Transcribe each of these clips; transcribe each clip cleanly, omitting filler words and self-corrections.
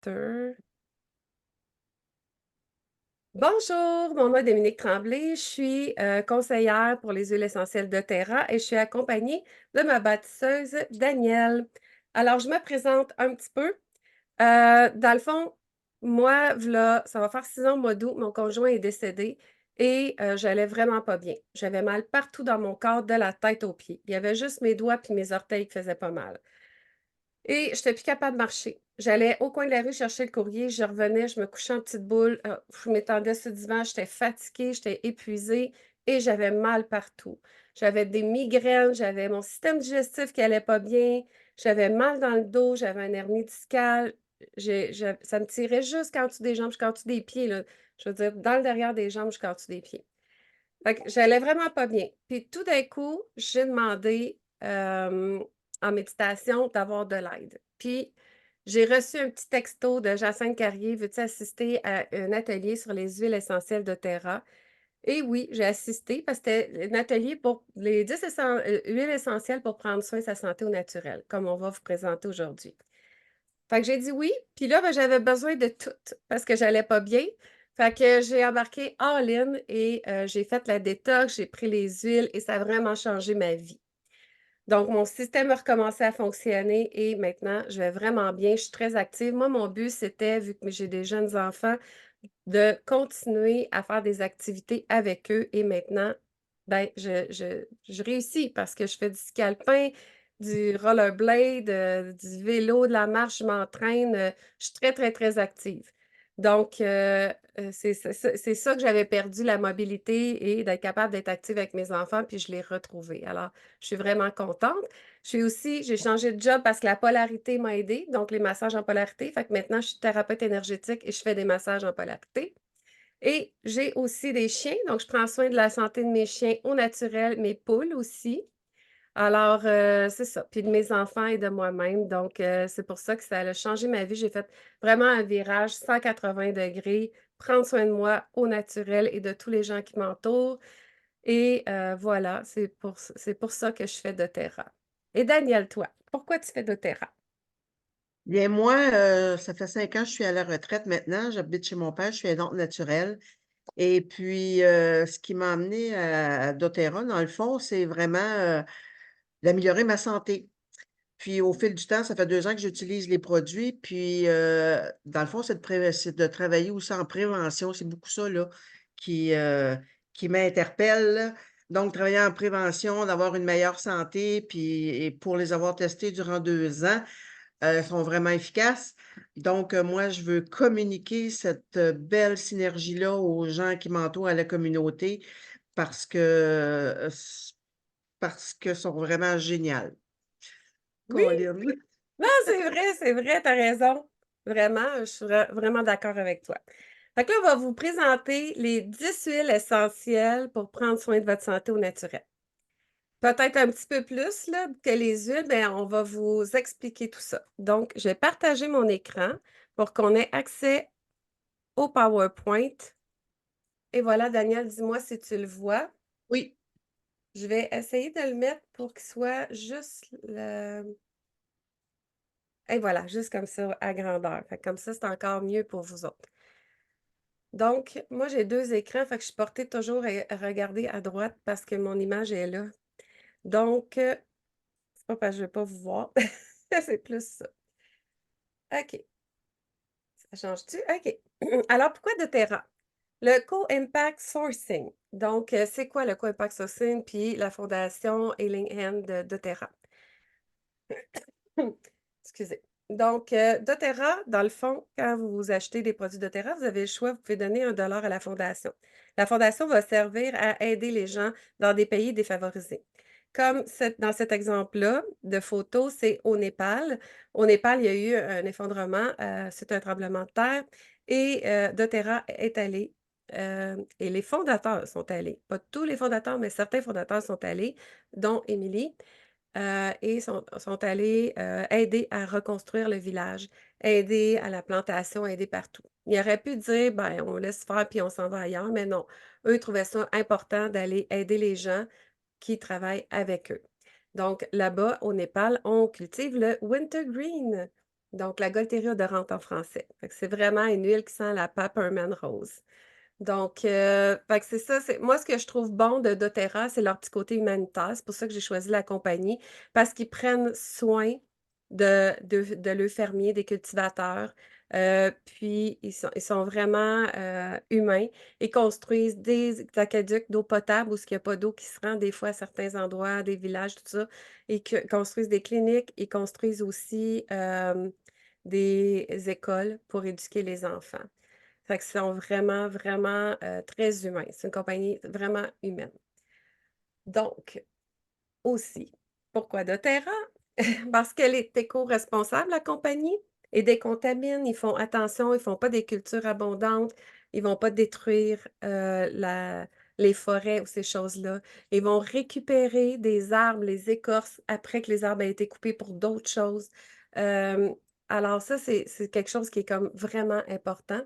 Master. Bonjour, mon nom est Dominique Tremblay. Je suis conseillère pour les huiles essentielles doTERRA et je suis accompagnée de ma bâtisseuse Danielle. Alors, je me présente un petit peu. Dans le fond, moi, ça va faire 6 ans au mois d'août, mon conjoint est décédé et j'allais vraiment pas bien. J'avais mal partout dans mon corps, de la tête aux pieds. Il y avait juste mes doigts puis mes orteils qui faisaient pas mal. Et je n'étais plus capable de marcher. J'allais au coin de la rue chercher le courrier, je revenais, je me couchais en petite boule, je m'étendais sur le divan, j'étais fatiguée, j'étais épuisée et j'avais mal partout. J'avais des migraines, j'avais mon système digestif qui allait pas bien, j'avais mal dans le dos, j'avais un hernie discale, ça me tirait jusqu'en dessous des jambes, jusqu'en dessous des pieds, là. Je veux dire, dans le derrière des jambes, jusqu'en dessous des pieds. Fait que j'allais vraiment pas bien. Puis tout d'un coup, j'ai demandé, en méditation, d'avoir de l'aide. Puis j'ai reçu un petit texto de Jacinthe Carrier: «Veux-tu assister à un atelier sur les huiles essentielles doTERRA?» Et oui, j'ai assisté parce que c'était un atelier pour les 10 huiles essentielles pour prendre soin de sa santé au naturel, comme on va vous présenter aujourd'hui. Fait que j'ai dit oui, puis là, ben, j'avais besoin de tout parce que j'allais pas bien. Fait que j'ai embarqué all-in et j'ai fait la détox, j'ai pris les huiles et ça a vraiment changé ma vie. Donc mon système a recommencé à fonctionner et maintenant, je vais vraiment bien, je suis très active. Moi, mon but, c'était, vu que j'ai des jeunes enfants, de continuer à faire des activités avec eux et maintenant, ben, je réussis parce que je fais du ski alpin, du rollerblade, du vélo, de la marche, je m'entraîne, je suis très, très, très active. Donc, c'est ça que j'avais perdu, la mobilité et d'être capable d'être active avec mes enfants, puis je l'ai retrouvé. Alors, je suis vraiment contente. J'ai changé de job parce que la polarité m'a aidée, donc les massages en polarité. Fait que maintenant, je suis thérapeute énergétique et je fais des massages en polarité. Et j'ai aussi des chiens, donc je prends soin de la santé de mes chiens au naturel, mes poules aussi. Alors, c'est ça. Puis de mes enfants et de moi-même. Donc, c'est pour ça que ça a changé ma vie. J'ai fait vraiment un virage 180 degrés, prendre soin de moi au naturel et de tous les gens qui m'entourent. Et voilà, c'est pour ça que je fais doTERRA. Et Daniel, toi, pourquoi tu fais doTERRA? Bien, moi, ça fait 5 ans que je suis à la retraite maintenant. J'habite chez mon père, je suis aidante naturelle. Et puis, ce qui m'a amené à doTERRA, dans le fond, c'est vraiment d'améliorer ma santé. Puis, au fil du temps, ça fait 2 ans que j'utilise les produits. Puis, dans le fond, c'est de travailler aussi en prévention. C'est beaucoup ça, là, qui, euh, qui m'interpelle, là. Donc, travailler en prévention, d'avoir une meilleure santé. Puis, et pour les avoir testés durant 2 ans, sont vraiment efficaces. Donc, moi, je veux communiquer cette, belle synergie-là aux gens qui m'entourent, à la communauté, parce que, parce que sont vraiment géniales. Oui, Colin. non, c'est vrai, t'as raison. Vraiment, je suis vraiment d'accord avec toi. Fait que là, on va vous présenter les 10 huiles essentielles pour prendre soin de votre santé au naturel. Peut-être un petit peu plus là, que les huiles, mais on va vous expliquer tout ça. Donc, je vais partager mon écran pour qu'on ait accès au PowerPoint. Et voilà, Daniel, dis-moi si tu le vois. Oui, Je vais essayer de le mettre pour qu'il soit juste et voilà, juste comme ça, à grandeur. Fait que comme ça, c'est encore mieux pour vous autres. Donc, moi, j'ai 2 écrans, fait que je suis portée toujours à regarder à droite parce que mon image est là. Donc, c'est pas parce que je veux pas vous voir, c'est plus ça. OK, ça change-tu? OK. Alors, pourquoi doTERRA? Le Co-Impact Sourcing. Donc, c'est quoi le Co-Impact Sourcing? Puis la fondation Healing Hand de doTERRA. Excusez. Donc, doTERRA, dans le fond, quand vous achetez des produits doTERRA, vous avez le choix, vous pouvez donner 1 $ à la fondation. La fondation va servir à aider les gens dans des pays défavorisés. Comme dans cet exemple-là de photo, c'est au Népal. Au Népal, il y a eu un effondrement, c'est un tremblement de terre et doTERRA est allé et les fondateurs sont allés. Pas tous les fondateurs, mais certains fondateurs sont allés, dont Émilie. Et sont allés, aider à reconstruire le village, aider à la plantation, aider partout. Ils auraient pu dire: «Ben, on laisse faire puis on s'en va ailleurs», mais non. Eux, ils trouvaient ça important d'aller aider les gens qui travaillent avec eux. Donc là-bas, au Népal, on cultive le wintergreen. Donc, la Gualteria odorante en français. Fait que c'est vraiment une huile qui sent la peppermint rose. Donc, fait que c'est ça, c'est moi, ce que je trouve bon de doTERRA, c'est leur petit côté humanitaire. C'est pour ça que j'ai choisi la compagnie, parce qu'ils prennent soin de leurs fermiers, des cultivateurs. Puis, ils sont vraiment humains. Ils construisent des aqueducs d'eau potable où il n'y a pas d'eau qui se rend des fois à certains endroits, des villages, tout ça. Et construisent des cliniques. Ils construisent aussi des écoles pour éduquer les enfants. Fait qu'ils sont vraiment, vraiment, très humains. C'est une compagnie vraiment humaine. Donc, aussi, pourquoi doTERRA? Parce qu'elle est éco-responsable, la compagnie, et décontamine. Ils font attention, ils font pas des cultures abondantes, ils vont pas détruire, les forêts ou ces choses-là. Ils vont récupérer des arbres, les écorces, après que les arbres aient été coupés pour d'autres choses. Hem, alors ça, c'est quelque chose qui est comme vraiment important.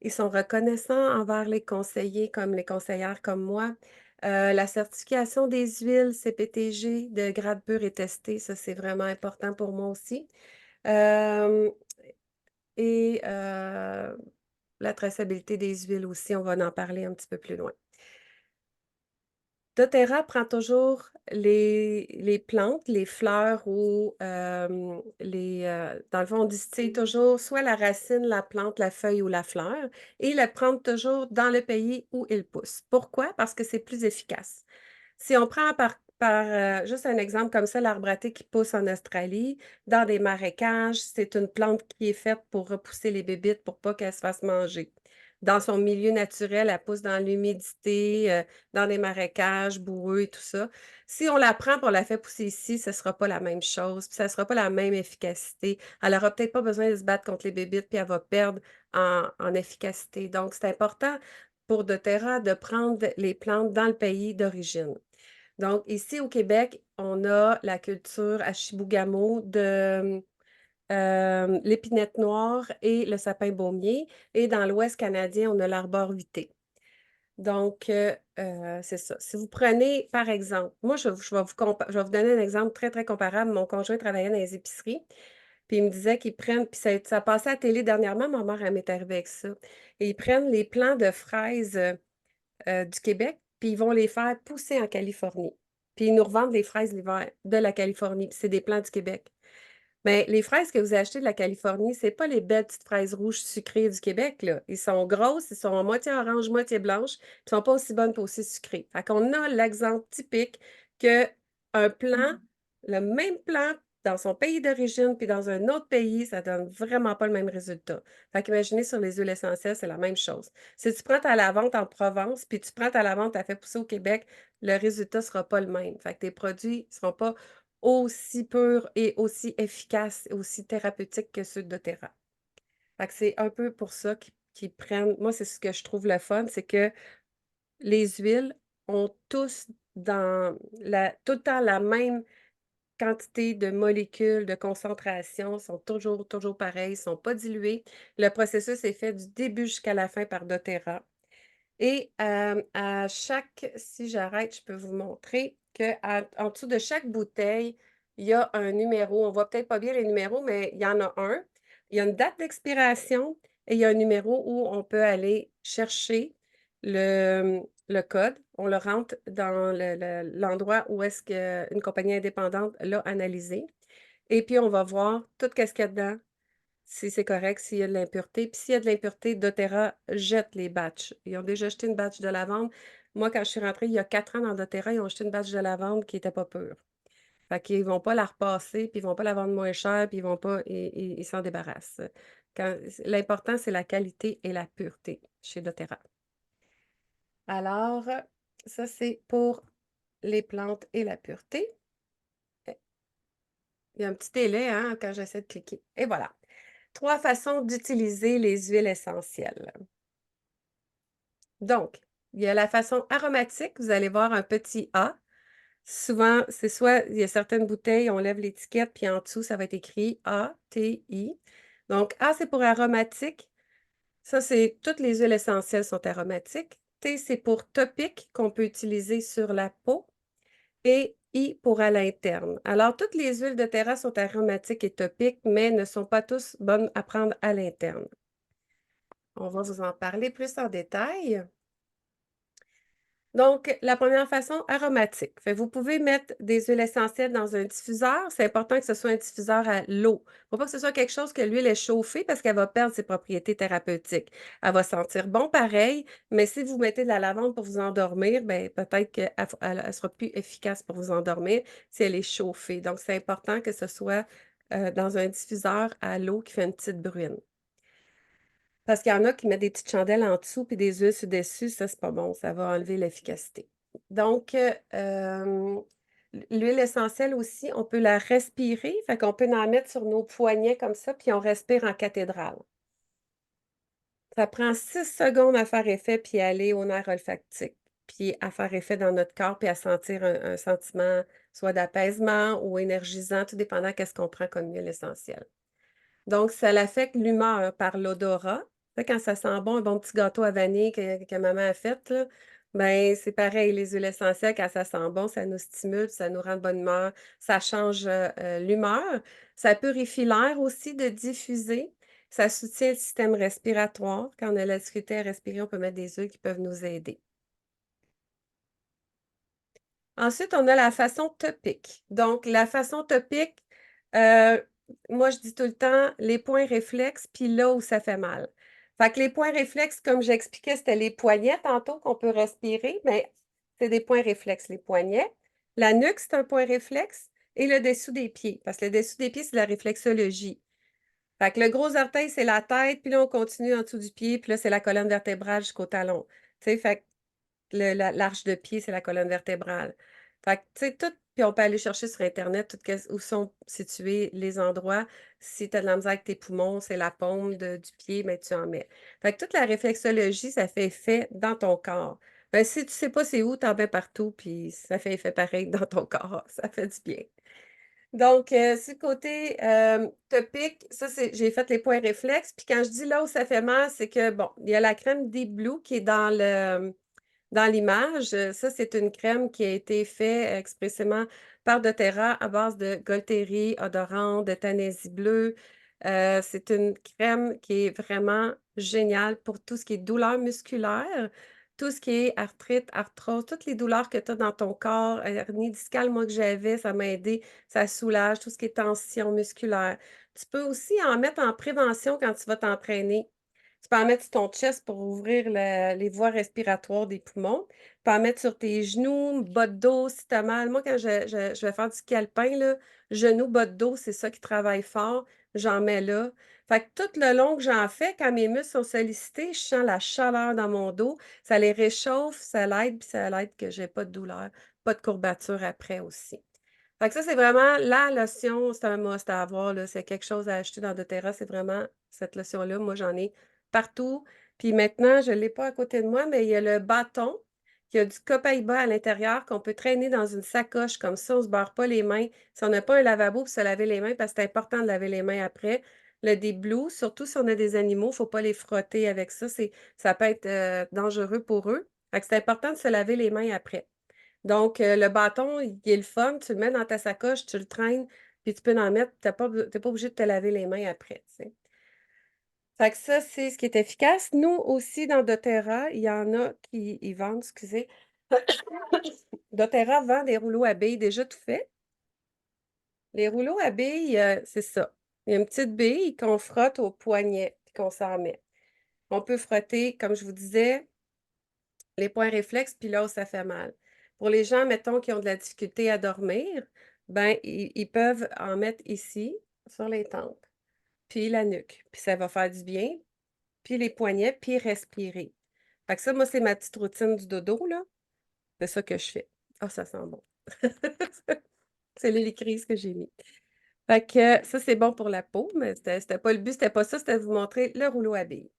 Ils sont reconnaissants envers les conseillers comme les conseillères comme moi. La certification des huiles CPTG de grade pur est testée, ça c'est vraiment important pour moi aussi. Hem et la traçabilité des huiles aussi, on va en parler un petit peu plus loin. doTERRA prend toujours les plantes, les fleurs ou dans le fond, on distille toujours soit la racine, la plante, la feuille ou la fleur et ils la prennent toujours dans le pays où ils poussent. Pourquoi? Parce que c'est plus efficace. Si on prend juste un exemple comme ça, l'arbre à thé qui pousse en Australie, dans des marécages, c'est une plante qui est faite pour repousser les bébites pour pas qu'elles se fassent manger. Dans son milieu naturel, elle pousse dans l'humidité, dans des marécages boueux et tout ça. Si on la prend pour la fait pousser ici, ce ne sera pas la même chose, puis ça ne sera pas la même efficacité. Elle aura peut-être pas besoin de se battre contre les bébites, puis elle va perdre en efficacité. Donc, c'est important pour doTERRA de prendre les plantes dans le pays d'origine. Donc, ici au Québec, on a la culture à Chibougamau de l'épinette noire et le sapin baumier. Et dans l'Ouest canadien, on a l'arborvité. Donc, c'est ça. Si vous prenez, par exemple, moi, je vais vous donner un exemple très, très comparable. Mon conjoint travaillait dans les épiceries, puis il me disait qu'ils prennent, puis ça passait à la télé dernièrement, ma mère, elle m'est arrivée avec ça. Et ils prennent les plants de fraises du Québec, puis ils vont les faire pousser en Californie. Puis ils nous revendent les fraises l'hiver de la Californie, puis c'est des plants du Québec. Mais les fraises que vous achetez de la Californie, c'est pas les belles petites fraises rouges sucrées du Québec, là. Ils sont grosses, ils sont à moitié orange, moitié blanche, puis ils sont pas aussi bonnes, pas aussi sucrées. Fait qu'on a l'exemple typique que un plant, le même plant dans son pays d'origine puis dans un autre pays, ça donne vraiment pas le même résultat. Fait qu'imaginez sur les huiles essentielles, c'est la même chose. Si tu prends ta lavande en Provence puis tu prends ta lavande, tu fait pousser au Québec, le résultat sera pas le même. Fait que tes produits seront pas aussi purs et aussi efficaces, aussi thérapeutiques que ceux de doTERRA. Fait que c'est un peu pour ça qu'ils prennent moi, c'est ce que je trouve le fun, c'est que les huiles ont tous tout le temps la même quantité de molécules, de concentration, sont toujours, toujours pareilles, sont pas diluées. Le processus est fait du début jusqu'à la fin par doTERRA. Et si j'arrête, je peux vous montrer qu'en dessous de chaque bouteille, il y a un numéro. On voit peut-être pas bien les numéros, mais il y en a un. Il y a une date d'expiration et il y a un numéro où on peut aller chercher le code. On le rentre dans l'endroit où est-ce qu'une compagnie indépendante l'a analysé. Et puis, on va voir tout ce qu'il y a dedans, si c'est correct, s'il y a de l'impureté. Puis s'il y a de l'impureté, doTERRA jette les batchs. Ils ont déjà jeté une batch de lavande. Moi, quand je suis rentrée il y a 4 ans dans doTERRA, ils ont jeté une batch de lavande qui n'était pas pure. Fait qu'ils vont pas la repasser, puis ils vont pas la vendre moins cher, puis ils vont pas ils s'en débarrassent. L'important, c'est la qualité et la pureté chez doTERRA. Alors, ça, c'est pour les plantes et la pureté. Il y a un petit délai, hein, quand j'essaie de cliquer. Et voilà. 3 façons d'utiliser les huiles essentielles. Donc, il y a la façon aromatique, vous allez voir un petit A. Souvent, c'est soit il y a certaines bouteilles, on lève l'étiquette, puis en dessous, ça va être écrit A, T, I. Donc, A, c'est pour aromatique. Ça, c'est toutes les huiles essentielles sont aromatiques. T, c'est pour topique qu'on peut utiliser sur la peau. Et I pour à l'interne. Alors, toutes les huiles de terra sont aromatiques et topiques, mais ne sont pas tous bonnes à prendre à l'interne. On va vous en parler plus en détail. Donc, la première façon, aromatique. Fait, vous pouvez mettre des huiles essentielles dans un diffuseur. C'est important que ce soit un diffuseur à l'eau. Il ne faut pas que ce soit quelque chose que l'huile est chauffée parce qu'elle va perdre ses propriétés thérapeutiques. Elle va sentir bon pareil, mais si vous mettez de la lavande pour vous endormir, ben, peut-être qu'elle sera plus efficace pour vous endormir si elle est chauffée. Donc, c'est important que ce soit dans un diffuseur à l'eau qui fait une petite bruine. Parce qu'il y en a qui mettent des petites chandelles en dessous puis des huiles sur dessus, ça, c'est pas bon, ça va enlever l'efficacité. Donc, l'huile essentielle aussi, on peut la respirer, fait qu'on peut en mettre sur nos poignets comme ça, puis on respire en cathédrale. Ça prend 6 secondes à faire effet, puis aller au nerf olfactique, puis à faire effet dans notre corps, puis à sentir un sentiment soit d'apaisement ou énergisant, tout dépendant qu'est-ce qu'on prend comme huile essentielle. Donc, ça l'affecte l'humeur par l'odorat. Quand ça sent bon, un bon petit gâteau à vanille que maman a fait, là, ben, c'est pareil, les huiles essentielles, quand ça sent bon, ça nous stimule, ça nous rend de bonne humeur, ça change l'humeur. Ça purifie l'air aussi de diffuser. Ça soutient le système respiratoire. Quand on a la difficulté à respirer, on peut mettre des huiles qui peuvent nous aider. Ensuite, on a la façon topique. Donc, la façon topique, euh, moi, je dis tout le temps les points réflexes, puis là où ça fait mal. Fait que les points réflexes, comme j'expliquais, c'était les poignets tantôt qu'on peut respirer, mais c'est des points réflexes, les poignets. La nuque, c'est un point réflexe, et le dessous des pieds, parce que le dessous des pieds, c'est la réflexologie. Fait que le gros orteil, c'est la tête, puis là, on continue en dessous du pied, puis là, c'est la colonne vertébrale jusqu'au talon. Tu sais, fait que l'arche de pied, c'est la colonne vertébrale. Fait que, tu sais, tout, puis on peut aller chercher sur Internet où sont situés les endroits. Si tu as de la misère avec tes poumons, c'est la paume du pied, mais tu en mets. Fait que toute la réflexologie, ça fait effet dans ton corps. Ben, si tu sais pas c'est où, t'en mets partout, puis ça fait effet pareil dans ton corps. Ça fait du bien. Donc, sur le côté topique, ça, j'ai fait les points réflexes. Puis quand je dis là où ça fait mal, c'est que, bon, il y a la crème Deep Blue qui est dans l'image. Ça, c'est une crème qui a été faite expressément par doTERRA à base de Golteri, odorant, de Tanaisie bleue. C'est une crème qui est vraiment géniale pour tout ce qui est douleur musculaire, tout ce qui est arthrite, arthrose, toutes les douleurs que tu as dans ton corps, hernie discale, moi que j'avais, ça m'a aidé, ça soulage tout ce qui est tension musculaire. Tu peux aussi en mettre en prévention quand tu vas t'entraîner. Tu peux en mettre sur ton chest pour ouvrir les voies respiratoires des poumons. Tu peux en mettre sur tes genoux, bas de dos si tu as mal. Moi, quand je vais faire du ski alpin, là, genoux, bas de dos, c'est ça qui travaille fort. J'en mets là. Fait que tout le long que j'en fais, quand mes muscles sont sollicités, je sens la chaleur dans mon dos. Ça les réchauffe, ça l'aide, puis ça l'aide que j'ai pas de douleur, pas de courbature après aussi. Fait que ça, c'est vraiment la lotion, c'est un must à avoir, là. C'est quelque chose à acheter dans doTERRA, c'est vraiment cette lotion-là. Moi, j'en ai partout. Puis maintenant, je ne l'ai pas à côté de moi, mais il y a le bâton qui a du copaïba à l'intérieur qu'on peut traîner dans une sacoche comme ça. On ne se barre pas les mains. Si on n'a pas un lavabo pour se laver les mains, parce que c'est important de laver les mains après. Le déblue, surtout si on a des animaux, il ne faut pas les frotter avec ça. Ça peut être dangereux pour eux. Fait que c'est important de se laver les mains après. Donc, le bâton, il est le fun. Tu le mets dans ta sacoche, tu le traînes, puis tu peux en mettre. Tu n'es pas obligé de te laver les mains après, tu sais. Fait que ça, c'est ce qui est efficace. Nous aussi, dans doTERRA, il y en a qui y vendent, excusez. doTERRA vend des rouleaux à billes déjà tout faits. Les rouleaux à billes, c'est ça. Il y a une petite bille qu'on frotte au poignet, puis qu'on s'en met. On peut frotter, comme je vous disais, les points réflexes, puis là où ça fait mal. Pour les gens, mettons, qui ont de la difficulté à dormir, ben, ils peuvent en mettre ici, sur les tempes, puis la nuque. Puis ça va faire du bien, puis les poignets, puis respirer. Fait que ça, moi, c'est ma petite routine du dodo, là. C'est ça que je fais. Ah, ça sent bon. C'est l'hélicrise que j'ai mis. Fait que ça, c'est bon pour la peau, mais c'était pas le but, c'était pas ça, c'était de vous montrer le rouleau à billes.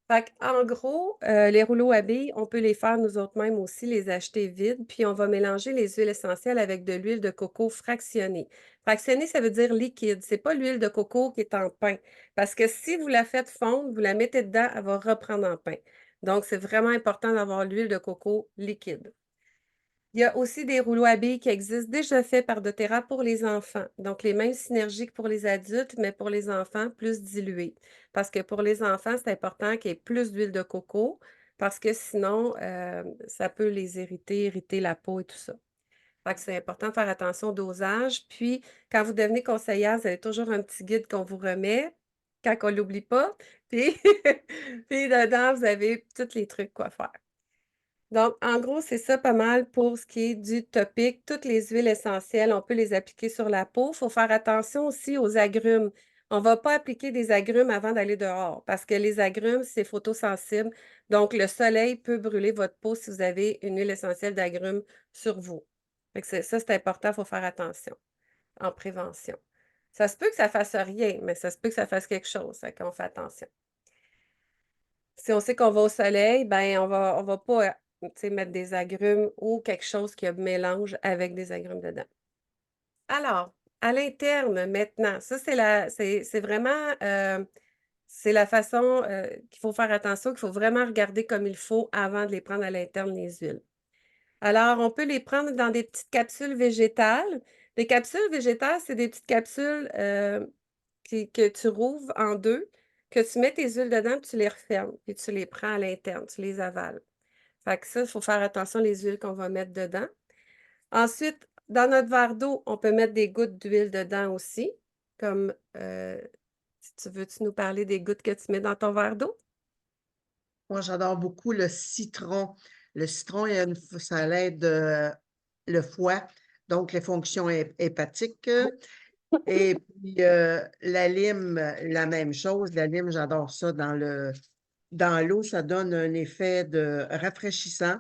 Fait en gros, les rouleaux à billes, on peut les faire nous autres mêmes aussi, les acheter vides, puis on va mélanger les huiles essentielles avec de l'huile de coco fractionnée. Fractionnée, ça veut dire liquide. C'est pas l'huile de coco qui est en pain. Parce que si vous la faites fondre, vous la mettez dedans, elle va reprendre en pain. Donc, c'est vraiment important d'avoir l'huile de coco liquide. Il y a aussi des rouleaux à billes qui existent déjà faits par doTERRA pour les enfants. Donc, les mêmes synergies que pour les adultes, mais pour les enfants, plus diluées. Parce que pour les enfants, c'est important qu'il y ait plus d'huile de coco, parce que sinon, ça peut les irriter la peau et tout ça. Fait que c'est important de faire attention au dosage. Puis, quand vous devenez conseillère, vous avez toujours un petit guide qu'on vous remet, quand on l'oublie pas. Puis, puis dedans, vous avez tous les trucs quoi faire. Donc, en gros, c'est ça pas mal pour ce qui est du topic. Toutes les huiles essentielles, on peut les appliquer sur la peau. Il faut faire attention aussi aux agrumes. On ne va pas appliquer des agrumes avant d'aller dehors parce que les agrumes, c'est photosensible. Donc, le soleil peut brûler votre peau si vous avez une huile essentielle d'agrumes sur vous. Fait que ça, c'est important, il faut faire attention en prévention. Ça se peut que ça fasse rien, mais ça se peut que ça fasse quelque chose. Fait qu'on fait attention. Si on sait qu'on va au soleil, ben on va pas, tu sais, mettre des agrumes ou quelque chose qui a mélange avec des agrumes dedans. Alors, à l'interne maintenant, ça c'est vraiment, c'est la façon, qu'il faut faire attention, qu'il faut vraiment regarder comme il faut avant de les prendre à l'interne, les huiles. Alors, on peut les prendre dans des petites capsules végétales. Les capsules végétales, c'est des petites capsules, que tu rouvres en 2, que tu mets tes huiles dedans, puis tu les refermes, puis tu les prends à l'interne, tu les avales. Fait que ça, il faut faire attention les huiles qu'on va mettre dedans. Ensuite, dans notre verre d'eau, on peut mettre des gouttes d'huile dedans aussi, comme, si tu veux-tu nous parler des gouttes que tu mets dans ton verre d'eau? Moi, j'adore beaucoup le citron. Le citron, il y a ça l'aide, le foie, donc les fonctions hépatiques. Et puis, la lime, la même chose. La lime, j'adore ça dans l'eau, ça donne un effet de rafraîchissant.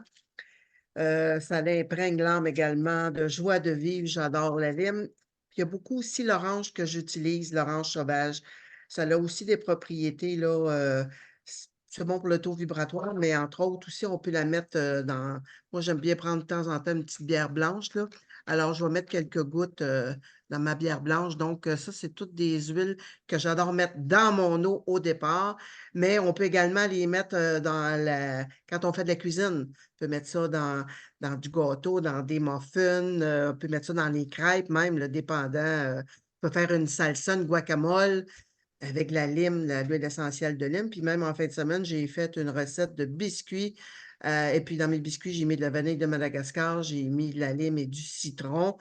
Ça l'imprègne l'âme également de joie de vivre, j'adore la lime. Puis il y a beaucoup aussi l'orange que j'utilise, l'orange sauvage. Ça a aussi des propriétés là, c'est bon pour le taux vibratoire, mais entre autres aussi, on peut la mettre, dans moi, j'aime bien prendre de temps en temps une petite bière blanche, là. Alors je vais mettre quelques gouttes, dans ma bière blanche. Donc, ça, c'est toutes des huiles que j'adore mettre dans mon eau au départ, mais on peut également les mettre, dans la quand on fait de la cuisine. On peut mettre ça dans du gâteau, dans des muffins, on peut mettre ça dans les crêpes même, là, dépendant, on peut faire une salsa, une guacamole avec la lime, l'huile essentielle de lime. Puis même en fin de semaine, j'ai fait une recette de biscuits, et puis dans mes biscuits, j'ai mis de la vanille de Madagascar, j'ai mis de la lime et du citron.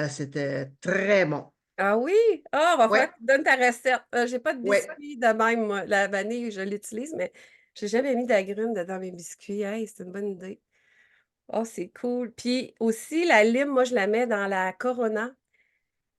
C'était très bon. Ah oui? Ah, va falloir Ouais, que tu me donnes ta recette. J'ai pas de ouais. biscuits de même, moi. La vanille, je l'utilise, mais j'ai jamais mis d'agrumes dans mes biscuits. Hey, c'est une bonne idée. Oh, c'est cool. Puis aussi, la lime, moi, je la mets dans la Corona.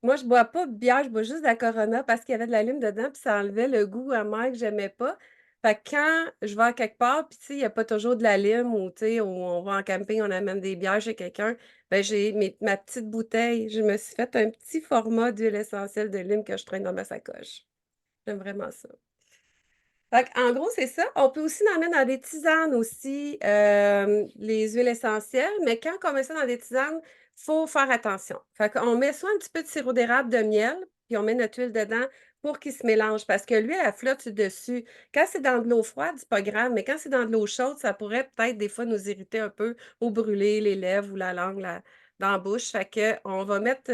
Moi, je bois pas de bière, je bois juste de la Corona parce qu'il y avait de la lime dedans, puis ça enlevait le goût amer que j'aimais pas. Fait que quand je vais à quelque part, puis tu sais, il y a pas toujours de la lime ou tu sais, on va en camping, on amène des bières chez quelqu'un, ben j'ai ma petite bouteille. Je me suis fait un petit format d'huile essentielle de lime que je traîne dans ma sacoche. J'aime vraiment ça. Fait en gros, c'est ça. On peut aussi en mettre dans des tisanes aussi, les huiles essentielles, mais quand on met ça dans des tisanes, il faut faire attention. Fait qu'on met soit un petit peu de sirop d'érable, de miel, puis on met notre huile dedans pour qu'il se mélange parce que l'huile, elle flotte dessus. Quand c'est dans de l'eau froide, c'est pas grave, mais quand c'est dans de l'eau chaude, ça pourrait peut-être des fois nous irriter un peu ou brûler les lèvres ou la langue dans la bouche. Fait que on va mettre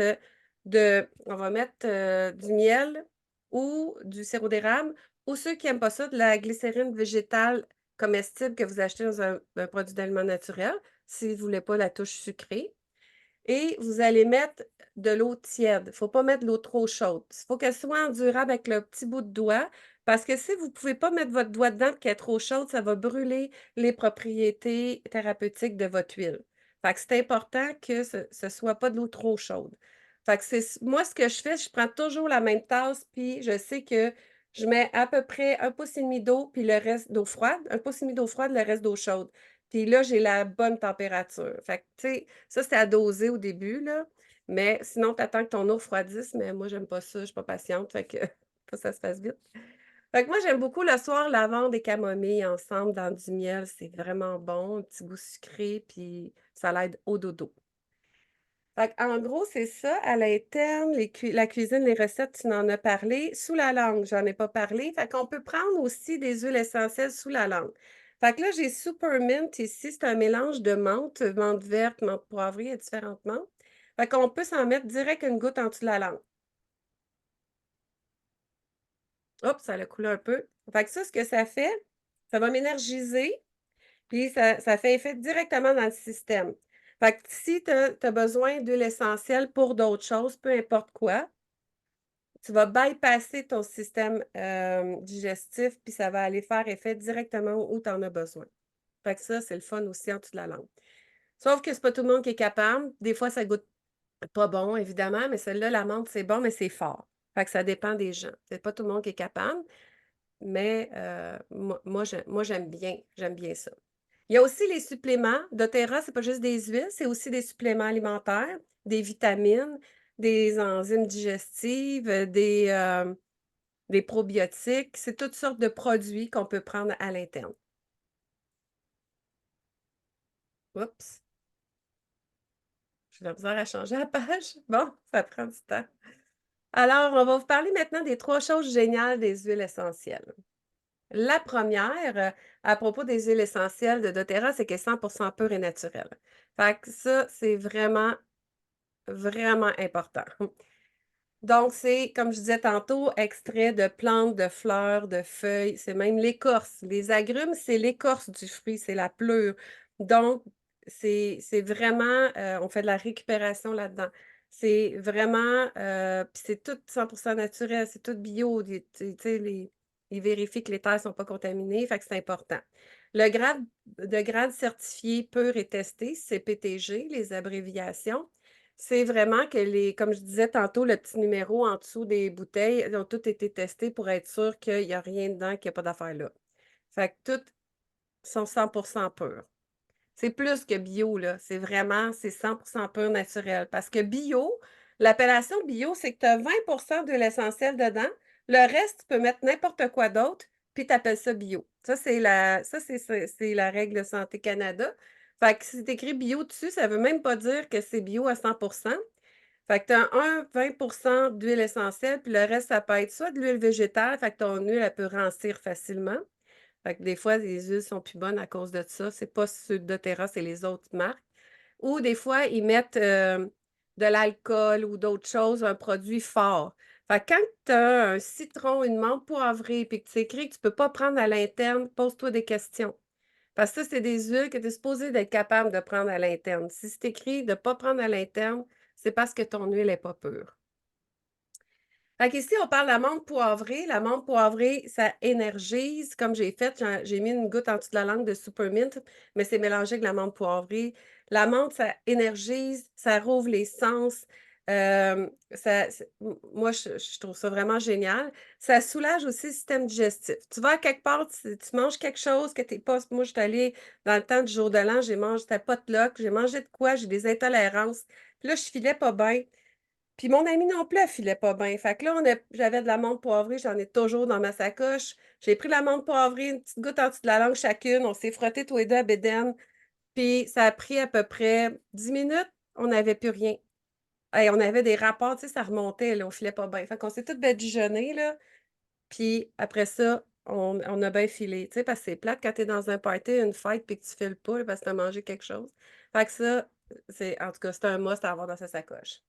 du miel ou du sirop d'érable ou ceux qui n'aiment pas ça, de la glycérine végétale comestible que vous achetez dans un produit d'aliment naturel, si vous ne voulez pas la touche sucrée. Et vous allez mettre de l'eau tiède. Il ne faut pas mettre de l'eau trop chaude. Il faut qu'elle soit endurable avec le petit bout de doigt, parce que si vous ne pouvez pas mettre votre doigt dedans et qu'elle est trop chaude, ça va brûler les propriétés thérapeutiques de votre huile. Fait que c'est important que ce ne soit pas de l'eau trop chaude. Fait que moi, ce que je fais, je prends toujours la même tasse, puis je sais que je mets à peu près un pouce et demi d'eau, puis le reste d'eau froide, un pouce et demi d'eau froide, le reste d'eau chaude. Puis là, j'ai la bonne température. Fait que, tu sais, ça, c'est à doser au début, là, mais sinon, tu attends que ton eau refroidisse, mais moi, j'aime pas ça, je suis pas patiente, fait que faut que ça se fasse vite. Fait que moi, j'aime beaucoup le soir, lavande et camomille ensemble dans du miel, c'est vraiment bon, un petit goût sucré, puis ça l'aide au dodo. Fait en gros, c'est ça, à l'interne, la cuisine, les recettes, tu en as parlé. Sous la langue, j'en ai pas parlé. Fait qu'on peut prendre aussi des huiles essentielles sous la langue. Fait que là, j'ai Super Mint ici, c'est un mélange de menthe verte, menthe poivrée et différentes menthes. Fait qu'on peut s'en mettre direct une goutte en dessous de la langue. Hop, ça a coulé un peu. Fait que ça, ce que ça fait, ça va m'énergiser, puis ça fait effet directement dans le système. Fait que si tu as besoin d'huile essentielle pour d'autres choses, peu importe quoi, tu vas bypasser ton système, digestif, puis ça va aller faire effet directement où tu en as besoin. Fait que ça, c'est le fun aussi en dessous de la langue. Sauf que c'est pas tout le monde qui est capable. Des fois, ça goûte pas bon, évidemment, mais celle-là, la menthe, c'est bon, mais c'est fort. Fait que ça dépend des gens. C'est pas tout le monde qui est capable, mais moi, j'aime bien ça. Il y a aussi les suppléments. doTERRA, c'est pas juste des huiles, c'est aussi des suppléments alimentaires, des vitamines, des enzymes digestives, des probiotiques. C'est toutes sortes de produits qu'on peut prendre à l'interne. Oups, j'ai de la misère à changer la page. Bon, ça prend du temps. Alors, on va vous parler maintenant des 3 choses géniales des huiles essentielles. La première, à propos des huiles essentielles de doTERRA, c'est qu'elle est 100 pure et naturelle. Fait que ça, c'est vraiment, vraiment important. Donc, c'est, comme je disais tantôt, extrait de plantes, de fleurs, de feuilles, c'est même l'écorce. Les agrumes, c'est l'écorce du fruit, c'est la pleure. Donc, c'est vraiment, on fait de la récupération là-dedans. C'est vraiment, puis c'est tout 100 naturel, c'est tout bio. Tu sais, ils vérifient que les terres ne sont pas contaminées, fait que c'est important. Le grade certifié pur et testé, c'est PTG, les abréviations. C'est vraiment que comme je disais tantôt, le petit numéro en dessous des bouteilles, elles ont toutes été testées pour être sûr qu'il n'y a rien dedans, qu'il n'y a pas d'affaire là. Fait que toutes sont 100 pures. C'est plus que bio, là. C'est 100 pur naturel. Parce que bio, l'appellation bio, c'est que tu as 20 de l'essentiel dedans. Le reste, tu peux mettre n'importe quoi d'autre, puis tu appelles ça bio. C'est la règle de Santé Canada. Fait que si tu écris bio dessus, ça veut même pas dire que c'est bio à 100. Fait que tu as 20 d'huile essentielle, puis le reste, ça peut être soit de l'huile végétale, fait que ton huile, elle peut rancir facilement. Fait que des fois, les huiles sont plus bonnes à cause de ça. C'est pas ceux de doTERRA, c'est les autres marques. Ou des fois, ils mettent de l'alcool ou d'autres choses, un produit fort. Fait que quand tu as un citron, une menthe poivrée, puis que tu écris que tu peux pas prendre à l'interne, pose-toi des questions. Parce que ça, c'est des huiles que tu es supposé d'être capable de prendre à l'interne. Si c'est écrit de ne pas prendre à l'interne, c'est parce que ton huile n'est pas pure. Fait qu'ici, on parle de la menthe poivrée. La menthe poivrée, ça énergise. Comme j'ai fait, j'ai mis une goutte en dessous de la langue de Supermint, mais c'est mélangé avec la menthe poivrée. La menthe, ça énergise, ça rouvre les sens. Moi, je trouve ça vraiment génial. Ça soulage aussi le système digestif. Tu vas à quelque part, tu manges quelque chose que tu n'es pas. Moi, je suis allée dans le temps du jour de l'an, j'ai mangé, c'était pas de loc, j'ai mangé de quoi, j'ai des intolérances. Puis là, je filais pas bien. Puis mon ami non plus, elle filait pas bien. Fait que là, j'avais de la menthe poivrée, j'en ai toujours dans ma sacoche. J'ai pris la menthe poivrée, une petite goutte en dessous de la langue chacune. On s'est frotté tous les deux à bédaine. Puis ça a pris à peu près 10 minutes. On n'avait plus rien. Hey, on avait des rapports, tu sais, ça remontait, là, on filait pas bien. Fait qu'on s'est toutes badigeonnées, là. Puis après ça, on a bien filé. Tu sais, parce que c'est plate quand t'es dans un party, une fête, puis que tu files pas, là, parce que t'as mangé quelque chose. Fait que ça, en tout cas, c'est un must à avoir dans sa sacoche.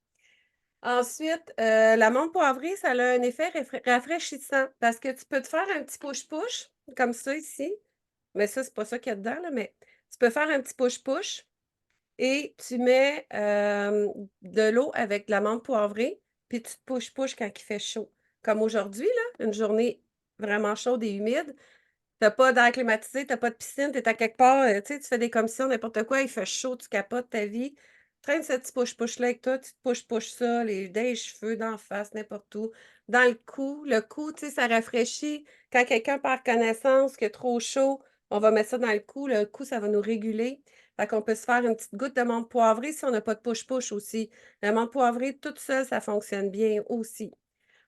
Ensuite, la menthe poivrée, ça a un effet rafraîchissant parce que tu peux te faire un petit push-push, comme ça ici. Mais ça, c'est pas ça qu'il y a dedans, là, mais tu peux faire un petit push-push et tu mets de l'eau avec de la menthe poivrée, puis tu te push-push quand il fait chaud. Comme aujourd'hui, là, une journée vraiment chaude et humide. T'as pas d'air climatisé, t'as pas de piscine, t'es à quelque part, tu sais, tu fais des commissions, n'importe quoi, il fait chaud, tu capotes ta vie. Traîne ce petit push-push-là avec toi, tu te push-push ça, dans les cheveux, d'en face, n'importe où. Dans le cou, tu sais, ça rafraîchit. Quand quelqu'un perd connaissance, qu'il a trop chaud, on va mettre ça dans le cou. Le cou, ça va nous réguler. Fait qu'on peut se faire une petite goutte de menthe poivrée si on n'a pas de push-push aussi. La menthe poivrée, toute seule, ça fonctionne bien aussi.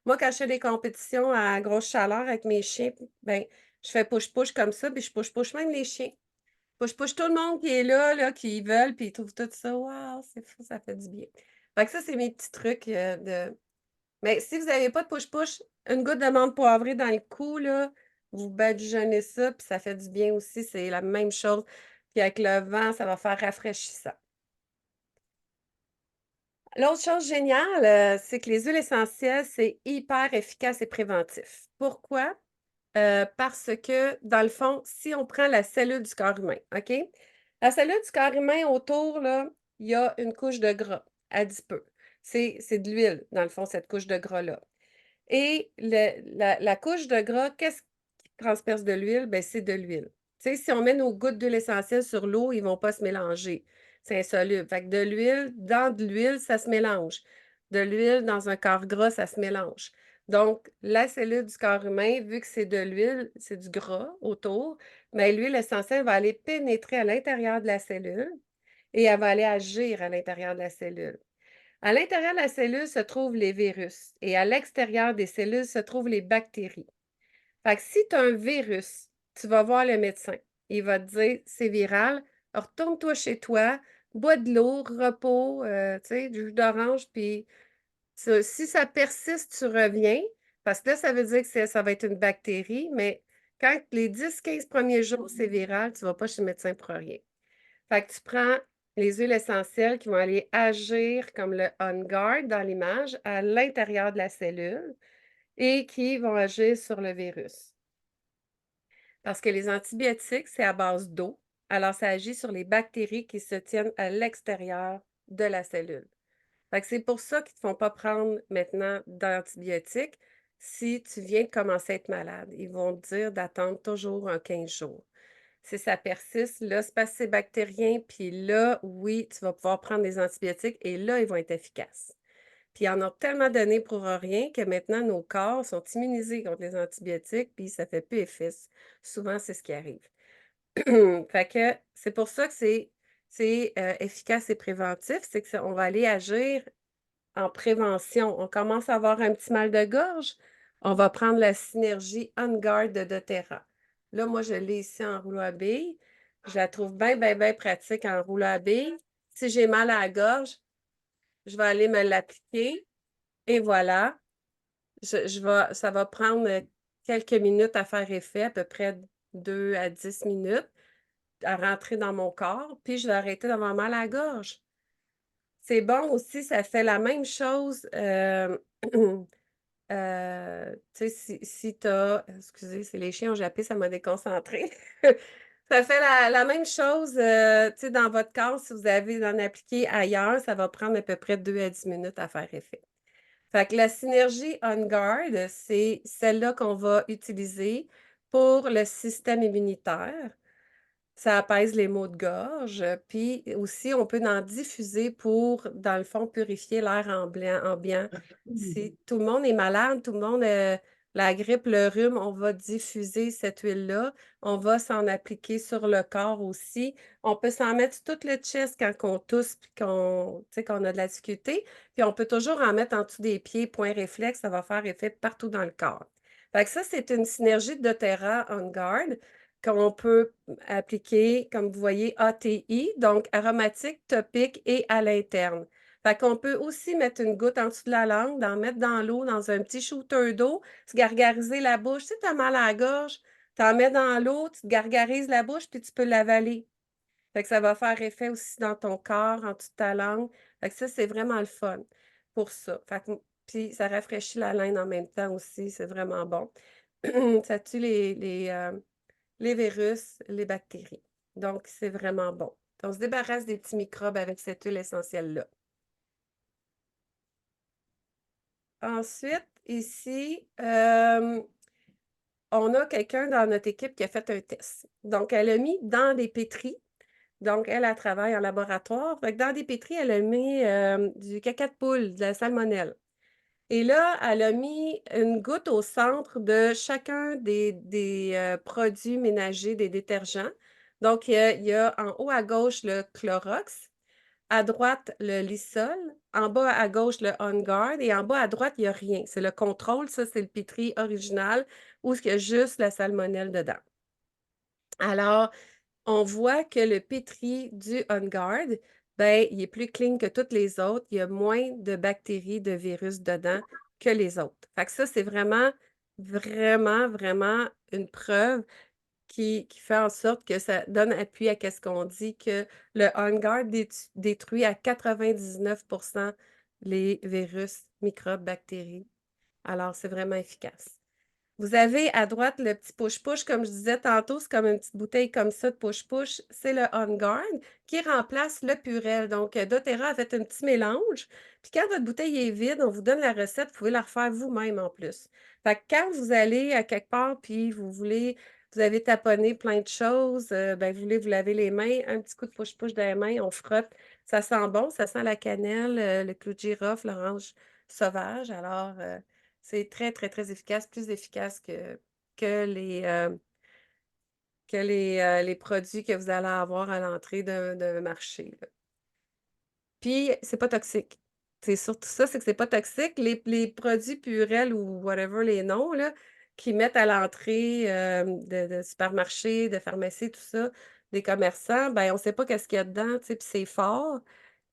Moi, quand je fais des compétitions à grosse chaleur avec mes chiens, ben, je fais push-push comme ça, puis je push-push même les chiens. Push-push tout le monde qui est là, qui veulent, puis ils trouvent tout ça. Waouh, c'est fou, ça fait du bien. Fait que ça, c'est mes petits trucs de. Mais si vous n'avez pas de push-push, une goutte de menthe poivrée dans le cou, là, vous badigeonnez ça, puis ça fait du bien aussi, c'est la même chose. Puis avec le vent, ça va faire rafraîchissant. L'autre chose géniale, c'est que les huiles essentielles, c'est hyper efficace et préventif. Pourquoi? Parce que, dans le fond, si on prend la cellule du corps humain, OK? La cellule du corps humain, autour, là, il y a une couche de gras adipeux. C'est de l'huile, dans le fond, cette couche de gras-là. Et la couche de gras, qu'est-ce qui transperce de l'huile? Ben, c'est de l'huile. Tu sais, si on met nos gouttes d'huile essentielle sur l'eau, ils ne vont pas se mélanger. C'est insoluble. Fait que de l'huile, dans de l'huile, ça se mélange. De l'huile dans un corps gras, ça se mélange. Donc, la cellule du corps humain, vu que c'est de l'huile, c'est du gras autour, mais l'huile essentielle va aller pénétrer à l'intérieur de la cellule et elle va aller agir à l'intérieur de la cellule. À l'intérieur de la cellule se trouvent les virus et à l'extérieur des cellules se trouvent les bactéries. Fait que si tu as un virus, tu vas voir le médecin. Il va te dire c'est viral, retourne-toi chez toi, bois de l'eau, repos, tu sais, du jus d'orange, puis si ça persiste, tu reviens, parce que là, ça veut dire que ça va être une bactérie, mais quand les 10-15 premiers jours, c'est viral, tu ne vas pas chez le médecin pour rien. Fait que tu prends les huiles essentielles qui vont aller agir comme le On Guard dans l'image à l'intérieur de la cellule et qui vont agir sur le virus. Parce que les antibiotiques, c'est à base d'eau. Alors, ça agit sur les bactéries qui se tiennent à l'extérieur de la cellule. Fait que c'est pour ça qu'ils ne te font pas prendre maintenant d'antibiotiques si tu viens de commencer à être malade. Ils vont te dire d'attendre toujours un 15 jours. Si ça persiste, là, c'est parce que c'est bactérien, puis là, oui, tu vas pouvoir prendre des antibiotiques et là, ils vont être efficaces. Puis ils en ont tellement donné pour rien que maintenant, nos corps sont immunisés contre les antibiotiques, puis ça fait plus effet. Souvent, c'est ce qui arrive. Fait que c'est pour ça que c'est efficace et préventif, c'est qu'on va aller agir en prévention. On commence à avoir un petit mal de gorge, on va prendre la synergie On Guard de doTERRA. Là, moi, je l'ai ici en rouleau à billes. Je la trouve bien, bien, bien pratique en rouleau à billes. Si j'ai mal à la gorge, je vais aller me l'appliquer et voilà. Ça va prendre quelques minutes à faire effet, à peu près 2 à 10 minutes, à rentrer dans mon corps, puis je vais arrêter d'avoir mal à la gorge. C'est bon aussi, ça fait la même chose. Tu sais, si tu as excusez, c'est les chiens ont jappé, ça m'a déconcentrée. Ça fait la même chose, tu sais, dans votre corps, si vous avez en appliqué ailleurs, ça va prendre à peu près 2 à 10 minutes à faire effet. Fait que la synergie On Guard, c'est celle-là qu'on va utiliser pour le système immunitaire. Ça apaise les maux de gorge, puis aussi, on peut en diffuser pour, dans le fond, purifier l'air ambiant. Si tout le monde est malade, tout le monde, la grippe, le rhume, on va diffuser cette huile-là. On va s'en appliquer sur le corps aussi. On peut s'en mettre tout le chest quand on tousse puis tu sais, qu'on a de la difficulté. Puis on peut toujours en mettre en dessous des pieds, point réflexe, ça va faire effet partout dans le corps. Fait que ça, c'est une synergie de doTERRA On Guard qu'on peut appliquer, comme vous voyez, ATI, donc aromatique, topique et à l'interne. Fait qu'on peut aussi mettre une goutte en dessous de la langue, d'en mettre dans l'eau, dans un petit shooter d'eau, se gargariser la bouche. Si tu as mal à la gorge, tu en mets dans l'eau, tu te gargarises la bouche, puis tu peux l'avaler. Fait que ça va faire effet aussi dans ton corps, en dessous de ta langue. Fait que ça, c'est vraiment le fun pour ça. Fait que, puis ça rafraîchit la laine en même temps aussi, c'est vraiment bon. Ça tue les virus, les bactéries. Donc, c'est vraiment bon. On se débarrasse des petits microbes avec cette huile essentielle-là. Ensuite, ici, on a quelqu'un dans notre équipe qui a fait un test. Donc, elle a mis dans des pétris. Donc, elle travaille en laboratoire. Fait que dans des pétris, elle a mis du caca de poule, de la salmonelle. Et là, elle a mis une goutte au centre de chacun des produits ménagers, des détergents. Donc, il y a en haut à gauche le Clorox, à droite le Lysol, en bas à gauche le On Guard et en bas à droite, il n'y a rien. C'est le contrôle, ça, c'est le pétri original où il y a juste la salmonelle dedans. Alors, on voit que le pétri du On Guard, ben, il est plus clean que toutes les autres. Il y a moins de bactéries, de virus dedans que les autres. Fait que ça, c'est vraiment vraiment, vraiment une preuve qui fait en sorte que ça donne appui à qu'est-ce qu'on dit, que le On Guard détruit à 99 les virus, microbes, bactéries. Alors, c'est vraiment efficace. Vous avez à droite le petit push-push, comme je disais tantôt, c'est comme une petite bouteille comme ça de push-push. C'est le On Guard qui remplace le Purell. Donc, doTERRA a fait un petit mélange. Puis quand votre bouteille est vide, on vous donne la recette, vous pouvez la refaire vous-même en plus. Fait que quand vous allez à quelque part, puis vous avez taponné plein de choses, ben, vous voulez vous laver les mains, un petit coup de push-push dans les mains, on frotte. Ça sent bon, ça sent la cannelle, le clou de girofle, l'orange sauvage. Alors, c'est très, très, très efficace, plus efficace que les produits que vous allez avoir à l'entrée d'un marché, là. Puis, c'est pas toxique. C'est surtout ça, c'est que c'est pas toxique. Les produits Purell ou whatever les noms, là, qu'ils mettent à l'entrée, de supermarchés, de pharmacies, tout ça, des commerçants, ben, on sait pas qu'est-ce qu'il y a dedans, tu sais, puis c'est fort,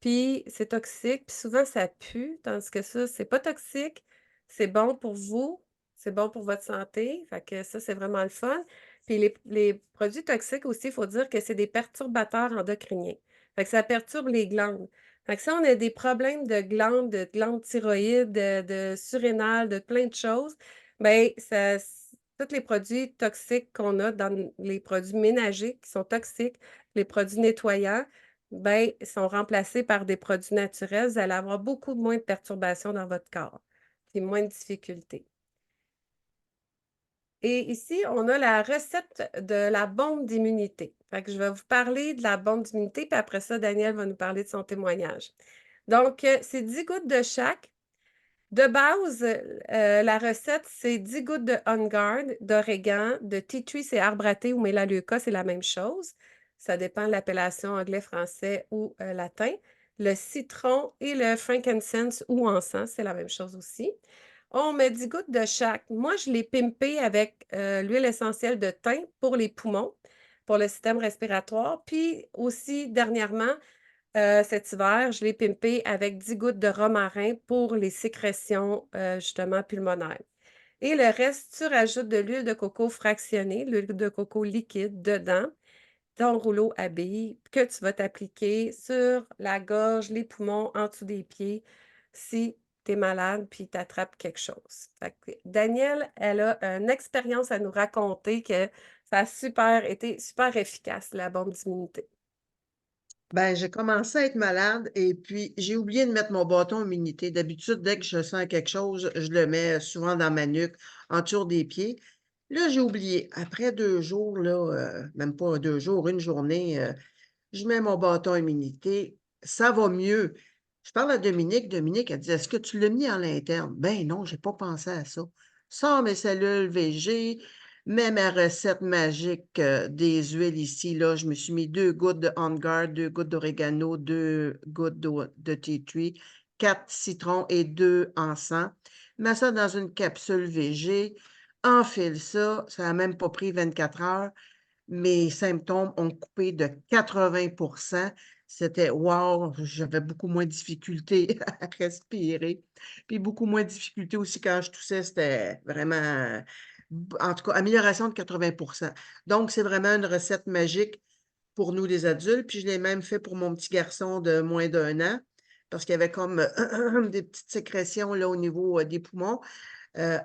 puis c'est toxique, puis souvent ça pue, tandis que ça, c'est pas toxique, c'est bon pour vous, c'est bon pour votre santé, fait que ça, c'est vraiment le fun. Puis les produits toxiques aussi, il faut dire que c'est des perturbateurs endocriniens. Fait que ça perturbe les glandes. Fait que si on a des problèmes de glandes thyroïdes, de surrénales, de plein de choses, bien, tous les produits toxiques qu'on a dans les produits ménagers qui sont toxiques, les produits nettoyants, bien, sont remplacés par des produits naturels. Vous allez avoir beaucoup moins de perturbations dans votre corps, puis moins de difficultés. Et ici, on a la recette de la bombe d'immunité. Fait que je vais vous parler de la bombe d'immunité, puis après ça, Daniel va nous parler de son témoignage. Donc, c'est 10 gouttes de chaque. De base, la recette, c'est 10 gouttes de On Guard, d'origan, de tea tree, c'est arbre à thé ou mélaleuca, c'est la même chose. Ça dépend de l'appellation anglais, français ou latin. Le citron et le frankincense ou encens, c'est la même chose aussi. On met 10 gouttes de chaque. Moi, je l'ai pimpé avec l'huile essentielle de thym pour les poumons, pour le système respiratoire. Puis aussi, dernièrement, cet hiver, je l'ai pimpé avec 10 gouttes de romarin pour les sécrétions, justement pulmonaires. Et le reste, tu rajoutes de l'huile de coco fractionnée, l'huile de coco liquide dedans, ton rouleau à billes que tu vas t'appliquer sur la gorge, les poumons, en dessous des pieds si tu es malade puis tu attrapes quelque chose. Fait que Danielle, elle a une expérience à nous raconter que ça a été super efficace, la bombe d'immunité. Ben, j'ai commencé à être malade et puis j'ai oublié de mettre mon bâton immunité. D'habitude, dès que je sens quelque chose, je le mets souvent dans ma nuque, en dessous des pieds. Là, j'ai oublié. Après 2 jours, là, même pas 2 jours, une journée, je mets mon bâton immunité. Ça va mieux. Je parle à Dominique. Dominique, elle dit, est-ce que tu l'as mis à l'interne? Ben non, j'ai pas pensé à ça. Sors mes cellules VG, mets ma recette magique des huiles ici. Là, je me suis mis 2 gouttes de On Guard, 2 gouttes d'orégano, 2 gouttes de tea tree, 4 citrons et 2 encens. Mets ça dans une capsule VG. Enfile ça. Ça n'a même pas pris 24 heures. Mes symptômes ont coupé de 80. C'était wow, j'avais beaucoup moins de difficulté à respirer. Puis beaucoup moins de difficulté aussi quand je toussais, c'était vraiment, en tout cas, amélioration de 80. Donc, c'est vraiment une recette magique pour nous les adultes. Puis je l'ai même fait pour mon petit garçon de moins d'1 an, parce qu'il y avait comme des petites sécrétions là, au niveau des poumons. Euh,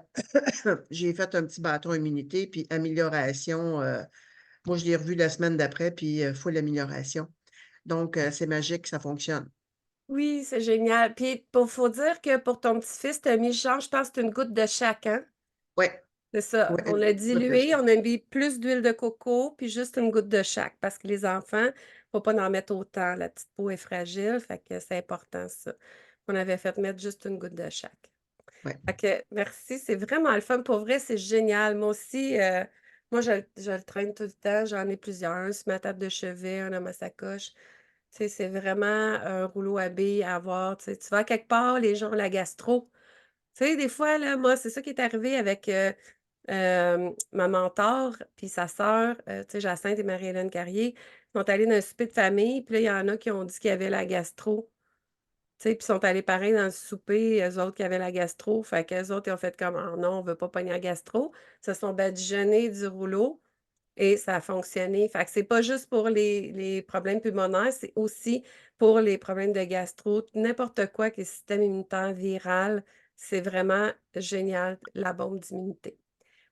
j'ai fait un petit bâton immunité, puis amélioration. Moi, je l'ai revu la semaine d'après, puis full amélioration. Donc, c'est magique, ça fonctionne. Oui, c'est génial. Puis, faut dire que pour ton petit-fils, tu as mis genre, je pense que c'est une goutte de chaque, hein? Ouais, C'est ça. ouais, On a goutte de dilué, chaque. on a mis plus d'huile de coco, puis juste une goutte de chaque. Parce que les enfants, faut pas en mettre autant. La petite peau est fragile, fait que c'est important, ça. On avait fait mettre juste une goutte de chaque. Ouais. Fait que merci, c'est vraiment le fun. Pour vrai, c'est génial. Moi aussi, moi, je le traîne tout le temps. J'en ai plusieurs. Un sur ma table de chevet, un dans ma sacoche. Tu sais, c'est vraiment un rouleau à billes à avoir. Tu sais, tu vas quelque part, les gens ont la gastro. Tu sais, des fois, là, moi, c'est ça qui est arrivé avec ma mentor puis sa sœur, tu sais, Jacinthe et Marie-Hélène Carrier. Ils sont allés dans un souper de famille, puis là, il y en a qui ont dit qu'il y avait la gastro. Tu sais, puis ils sont allés pareil dans le souper, eux autres qui avaient la gastro, fait qu'eux autres, ils ont fait comme: «Ah non, on veut pas pogner la gastro». Ils se sont badigeonnés du rouleau et ça a fonctionné. Fait que c'est pas juste pour les problèmes pulmonaires, c'est aussi pour les problèmes de gastro, n'importe quoi qui est système immunitaire viral, c'est vraiment génial, la bombe d'immunité.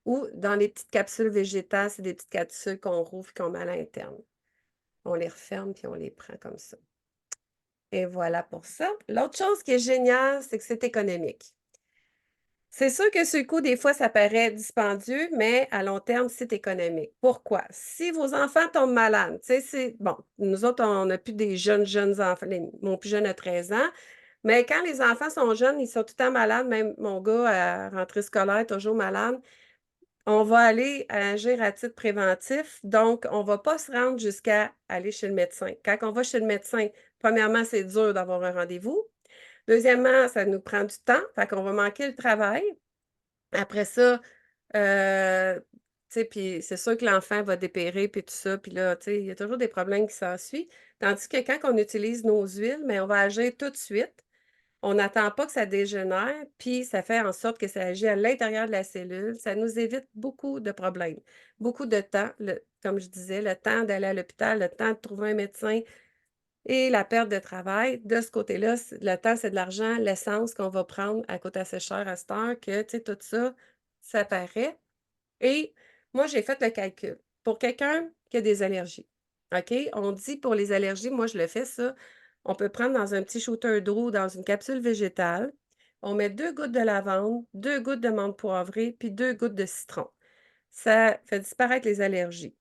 Ou dans les petites capsules végétales, c'est des petites capsules qu'on rouvre et qu'on met à l'interne. On les referme puis on les prend comme ça. Et voilà pour ça. L'autre chose qui est géniale, c'est que c'est économique. C'est sûr que sur le coup, des fois, ça paraît dispendieux, mais à long terme, c'est économique. Pourquoi? Si vos enfants tombent malades, tu sais, c'est bon, nous autres, on n'a plus des jeunes enfants. Mon plus jeune a 13 ans, mais quand les enfants sont jeunes, ils sont tout le temps malades. Même mon gars, à rentrée scolaire, toujours malade. On va aller agir à titre préventif, donc on ne va pas se rendre jusqu'à aller chez le médecin. Quand on va chez le médecin, premièrement, c'est dur d'avoir un rendez-vous. Deuxièmement, ça nous prend du temps, fait qu'on va manquer le travail. Après ça, tu sais, puis c'est sûr que l'enfant va dépérir puis tout ça, puis là, tu sais, il y a toujours des problèmes qui s'ensuivent. Tandis que quand on utilise nos huiles, mais on va agir tout de suite. On n'attend pas que ça dégénère, puis ça fait en sorte que ça agit à l'intérieur de la cellule. Ça nous évite beaucoup de problèmes, beaucoup de temps, comme je disais, le temps d'aller à l'hôpital, le temps de trouver un médecin et la perte de travail. De ce côté-là, le temps, c'est de l'argent, l'essence qu'on va prendre, elle coûte assez cher à cette heure que, tu sais, tout ça, ça paraît. Et moi, j'ai fait le calcul. Pour quelqu'un qui a des allergies, OK? On dit pour les allergies, moi, je le fais ça. On peut prendre dans un petit shooter d'eau, dans une capsule végétale. On met 2 gouttes de lavande, 2 gouttes de menthe poivrée, puis 2 gouttes de citron. Ça fait disparaître les allergies.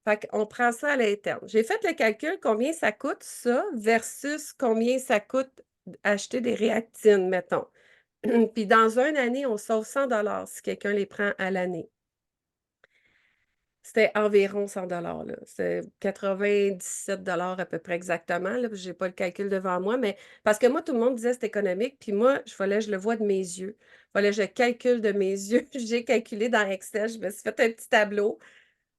Fait qu'on prend ça à l'interne. J'ai fait le calcul, combien ça coûte ça versus combien ça coûte acheter des réactines, mettons. Puis dans une année, on sauve 100 si quelqu'un les prend à l'année. C'était environ 100 là. C'est 97 à peu près exactement, là, j'ai pas le calcul devant moi, mais parce que moi, tout le monde disait: «C'est économique», puis moi, il fallait que je le vois de mes yeux. Il fallait que je calcule de mes yeux. J'ai calculé dans Excel, je me suis fait un petit tableau.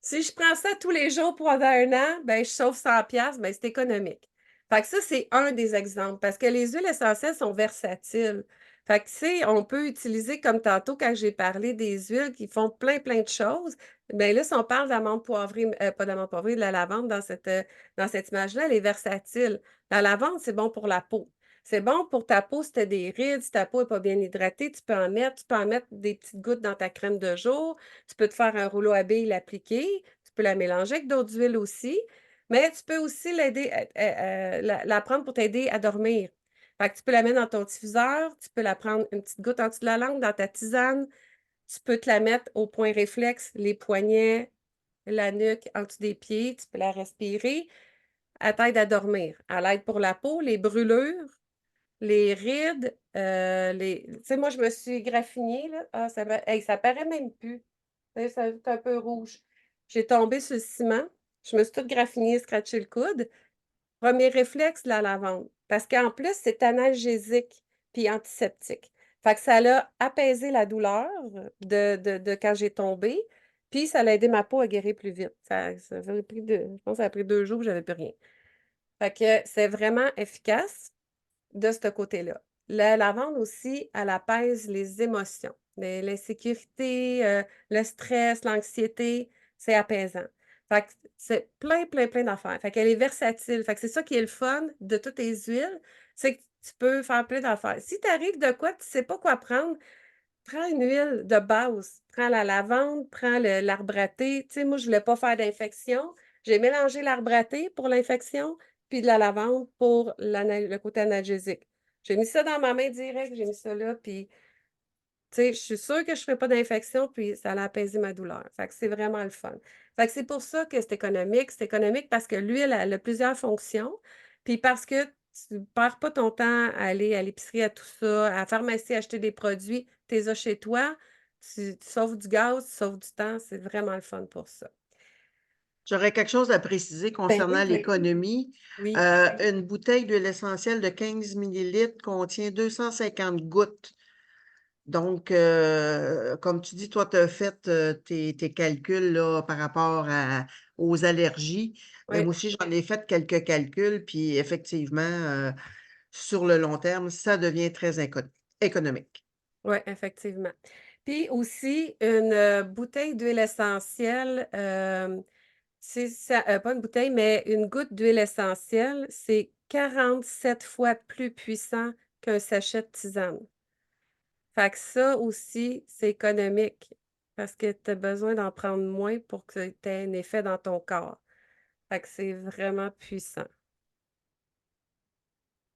Si je prends ça tous les jours pendant un an, ben, je sauve 100 ben, c'est économique. Fait que ça, c'est un des exemples parce que les huiles essentielles sont versatiles. Fait que, tu sais, on peut utiliser comme tantôt quand j'ai parlé des huiles qui font plein, plein de choses. Bien là, si on parle d'amande poivrée, pas d'amande poivrée, de la lavande dans cette image-là, elle est versatile. La lavande, c'est bon pour la peau. C'est bon pour ta peau si tu as des rides, si ta peau n'est pas bien hydratée, tu peux en mettre des petites gouttes dans ta crème de jour. Tu peux te faire un rouleau à billes, l'appliquer. Tu peux la mélanger avec d'autres huiles aussi, mais tu peux aussi l'aider la prendre pour t'aider à dormir. Fait que tu peux la mettre dans ton diffuseur, tu peux la prendre une petite goutte en dessous de la langue, dans ta tisane. Tu peux te la mettre au point réflexe, les poignets, la nuque, en dessous des pieds. Tu peux la respirer. Elle t'aide à dormir. Elle aide pour la peau, les brûlures, les rides, tu sais, moi, je me suis graffinée, là. Ah, hey, ça paraît même plus. Tu sais, c'est un peu rouge. J'ai tombé sur le ciment. Je me suis toute graffinée, scratché le coude. Premier réflexe, la lavande. Parce qu'en plus, c'est analgésique puis antiseptique. Fait que ça l'a apaisé la douleur de quand j'ai tombé, puis ça a aidé ma peau à guérir plus vite. Ça avait pris je pense que ça a pris 2 jours, j'avais plus rien. Fait que c'est vraiment efficace de ce côté-là. La lavande aussi, elle apaise les émotions, l'insécurité, le stress, l'anxiété, c'est apaisant. Fait que c'est plein, plein, plein d'affaires. Fait qu'elle est versatile. Fait que c'est ça qui est le fun de toutes tes huiles, c'est que tu peux faire plein d'affaires. Si tu arrives de quoi, tu sais pas quoi prendre, prends une huile de base. Prends la lavande, prends l'arbre à thé. Tu sais, moi, je voulais pas faire d'infection. J'ai mélangé l'arbre à thé pour l'infection, puis de la lavande pour le côté analgésique. J'ai mis ça dans ma main direct, j'ai mis ça là, puis tu sais, je suis sûre que je ne ferai pas d'infection, puis ça a apaisé ma douleur. Fait que c'est vraiment le fun. Fait que c'est pour ça que c'est économique. C'est économique parce que l'huile, elle a plusieurs fonctions, puis parce que tu ne perds pas ton temps à aller à l'épicerie, à tout ça, à la pharmacie, acheter des produits, tu les as chez toi, tu sauves du gaz, tu sauves du temps, c'est vraiment le fun pour ça. J'aurais quelque chose à préciser Ben concernant oui, l'économie. oui, Une bouteille d'huile essentielle de 15 millilitres contient 250 gouttes. Donc, comme tu dis, toi, tu as fait tes calculs là, par rapport aux allergies. Mais oui. moi aussi, j'en ai fait quelques calculs, puis effectivement, sur le long terme, ça devient très économique. Oui, effectivement. Puis aussi, une, bouteille d'huile essentielle, c'est ça, pas une bouteille, mais une goutte d'huile essentielle, c'est 47 fois plus puissant qu'un sachet de tisane. Fait que ça aussi, c'est économique parce que tu as besoin d'en prendre moins pour que tu aies un effet dans ton corps. Fait que c'est vraiment puissant.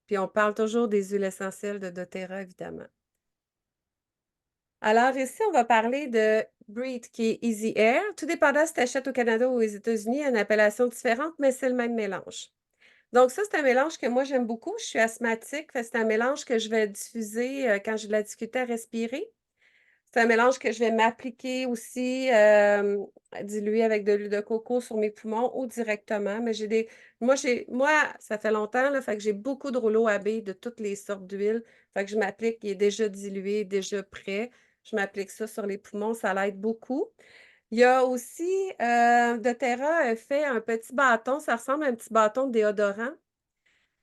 Puis on parle toujours des huiles essentielles de doTERRA, évidemment. Alors ici, on va parler de Breathe, qui est Easy Air. Tout dépendant si tu achètes au Canada ou aux États-Unis, il y a une appellation différente, mais c'est le même mélange. Donc ça, c'est un mélange que moi, j'aime beaucoup. Je suis asthmatique, fait que c'est un mélange que je vais diffuser, quand j'ai de la difficulté à respirer. C'est un mélange que je vais m'appliquer aussi, dilué avec de l'huile de coco sur mes poumons ou directement, mais moi, ça fait longtemps, là, fait que j'ai beaucoup de rouleaux à billes de toutes les sortes d'huile. Fait que je m'applique, il est déjà dilué, déjà prêt. Je m'applique ça sur les poumons, ça l'aide beaucoup. Il y a aussi, doTERRA a fait un petit bâton, ça ressemble à un petit bâton de déodorant.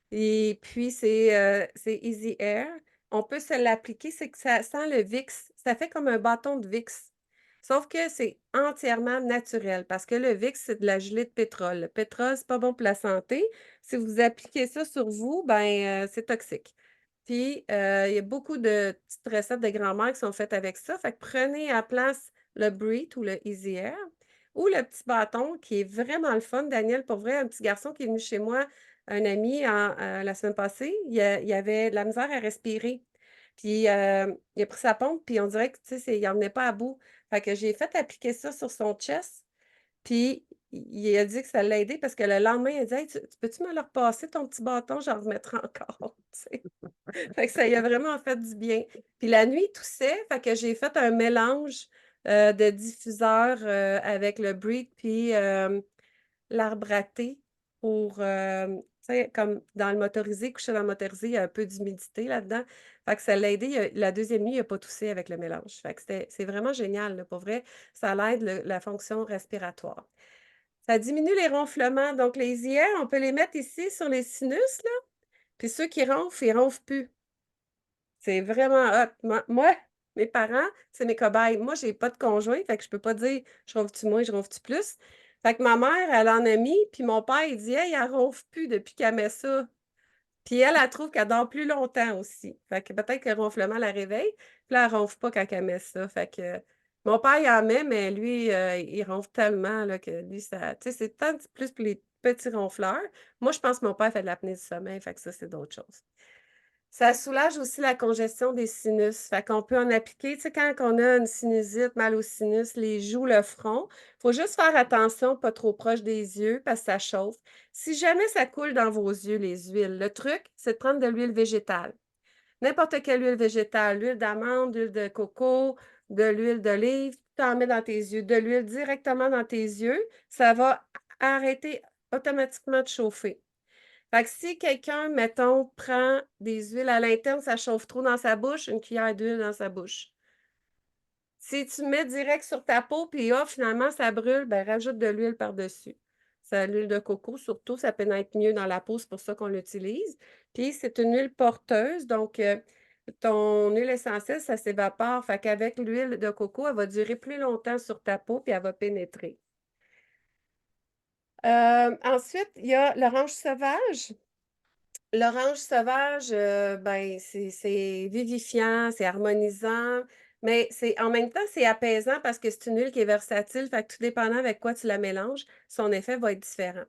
Et puis, c'est Easy Air. On peut se l'appliquer, c'est que ça sent le Vicks. Ça fait comme un bâton de Vicks. Sauf que c'est entièrement naturel parce que le Vicks, c'est de la gelée de pétrole. Le pétrole, c'est pas bon pour la santé. Si vous appliquez ça sur vous, ben, c'est toxique. Puis, il y a beaucoup de petites recettes de grand-mère qui sont faites avec ça. Fait que prenez à place le Breathe ou le Easy Air ou le petit bâton qui est vraiment le fun. Daniel, pour vrai, un petit garçon qui est venu chez moi, un ami la semaine passée, il avait de la misère à respirer. Puis, il a pris sa pompe, puis on dirait que, tu sais, il en venait pas à bout. Fait que j'ai fait appliquer ça sur son chest, puis il a dit que ça l'a aidé parce que le lendemain, il a dit: «Hey, tu peux-tu me le repasser ton petit bâton? J'en remettrai encore», tu sais? Fait que ça lui a vraiment fait du bien. Puis la nuit, il toussait, fait que j'ai fait un mélange, de diffuseur, avec le Breathe puis, l'arbre à thé pour, tu sais, comme dans le motorisé, coucher dans le motorisé, il y a un peu d'humidité là-dedans. Fait que ça l'a aidé. La deuxième nuit, il a pas toussé avec le mélange. Fait que c'est vraiment génial, là, pour vrai. Ça l'aide la fonction respiratoire. Ça diminue les ronflements. Donc les IR, on peut les mettre ici sur les sinus, là, puis ceux qui ronflent, ils ronflent plus. C'est vraiment hot. Moi, mes parents, c'est mes cobayes. Moi, j'ai pas de conjoint, fait que je peux pas dire: «Je ronfle-tu moins, je ronfle-tu plus?» Fait que ma mère, elle en a mis, puis mon père, il dit: «Hey, elle ronfle plus depuis qu'elle met ça». Puis elle, elle trouve qu'elle dort plus longtemps aussi. Fait que peut-être que le ronflement la réveille, puis là, elle ronfle pas quand elle met ça. Fait que mon père, il en met, mais lui, il ronfle tellement là, que lui, ça tu sais, c'est tant plus pour les petits ronfleurs. Moi, je pense que mon père fait de l'apnée du sommeil, fait que ça, c'est d'autres choses. Ça soulage aussi la congestion des sinus. Fait qu'on peut en appliquer, tu sais, quand on a une sinusite, mal au sinus, les joues, le front, faut juste faire attention, pas trop proche des yeux parce que ça chauffe. Si jamais ça coule dans vos yeux, les huiles, le truc, c'est de prendre de l'huile végétale. N'importe quelle huile végétale, l'huile d'amande, l'huile de coco, de l'huile d'olive, tu en mets dans tes yeux, de l'huile directement dans tes yeux, ça va arrêter automatiquement de chauffer. Fait que si quelqu'un, mettons, prend des huiles à l'interne, ça chauffe trop dans sa bouche, une cuillère d'huile dans sa bouche. Si tu mets direct sur ta peau, puis ah, finalement, ça brûle, ben rajoute de l'huile par-dessus. Ça, l'huile de coco, surtout, ça pénètre mieux dans la peau, c'est pour ça qu'on l'utilise. Puis c'est une huile porteuse, donc ton huile essentielle, ça s'évapore. Fait qu'avec l'huile de coco, elle va durer plus longtemps sur ta peau, puis elle va pénétrer. Ensuite, il y a l'orange sauvage. L'orange sauvage, ben, c'est vivifiant, c'est harmonisant, mais c'est en même temps, c'est apaisant parce que c'est une huile qui est versatile, fait que tout dépendant avec quoi tu la mélanges, son effet va être différent.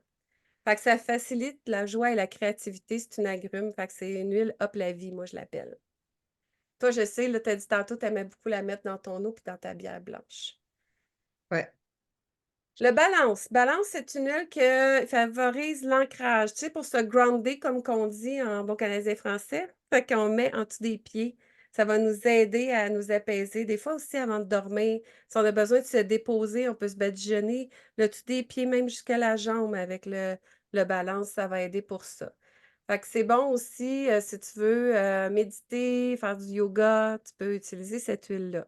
Fait que ça facilite la joie et la créativité, c'est une agrume, fait que c'est une huile hop la vie, moi je l'appelle. Toi, je sais, là, tu as dit tantôt, tu aimais beaucoup la mettre dans ton eau puis dans ta bière blanche. Ouais, Le balance. Balance, c'est une huile qui favorise l'ancrage, tu sais, pour se grounder, comme qu'on dit en bon canadien français. Fait qu'on met en dessous des pieds. Ça va nous aider à nous apaiser. Des fois aussi, avant de dormir, si on a besoin de se déposer, on peut se badigeonner le dessous des pieds, même jusqu'à la jambe avec le balance, ça va aider pour ça. Fait que c'est bon aussi, si tu veux méditer, faire du yoga, tu peux utiliser cette huile-là.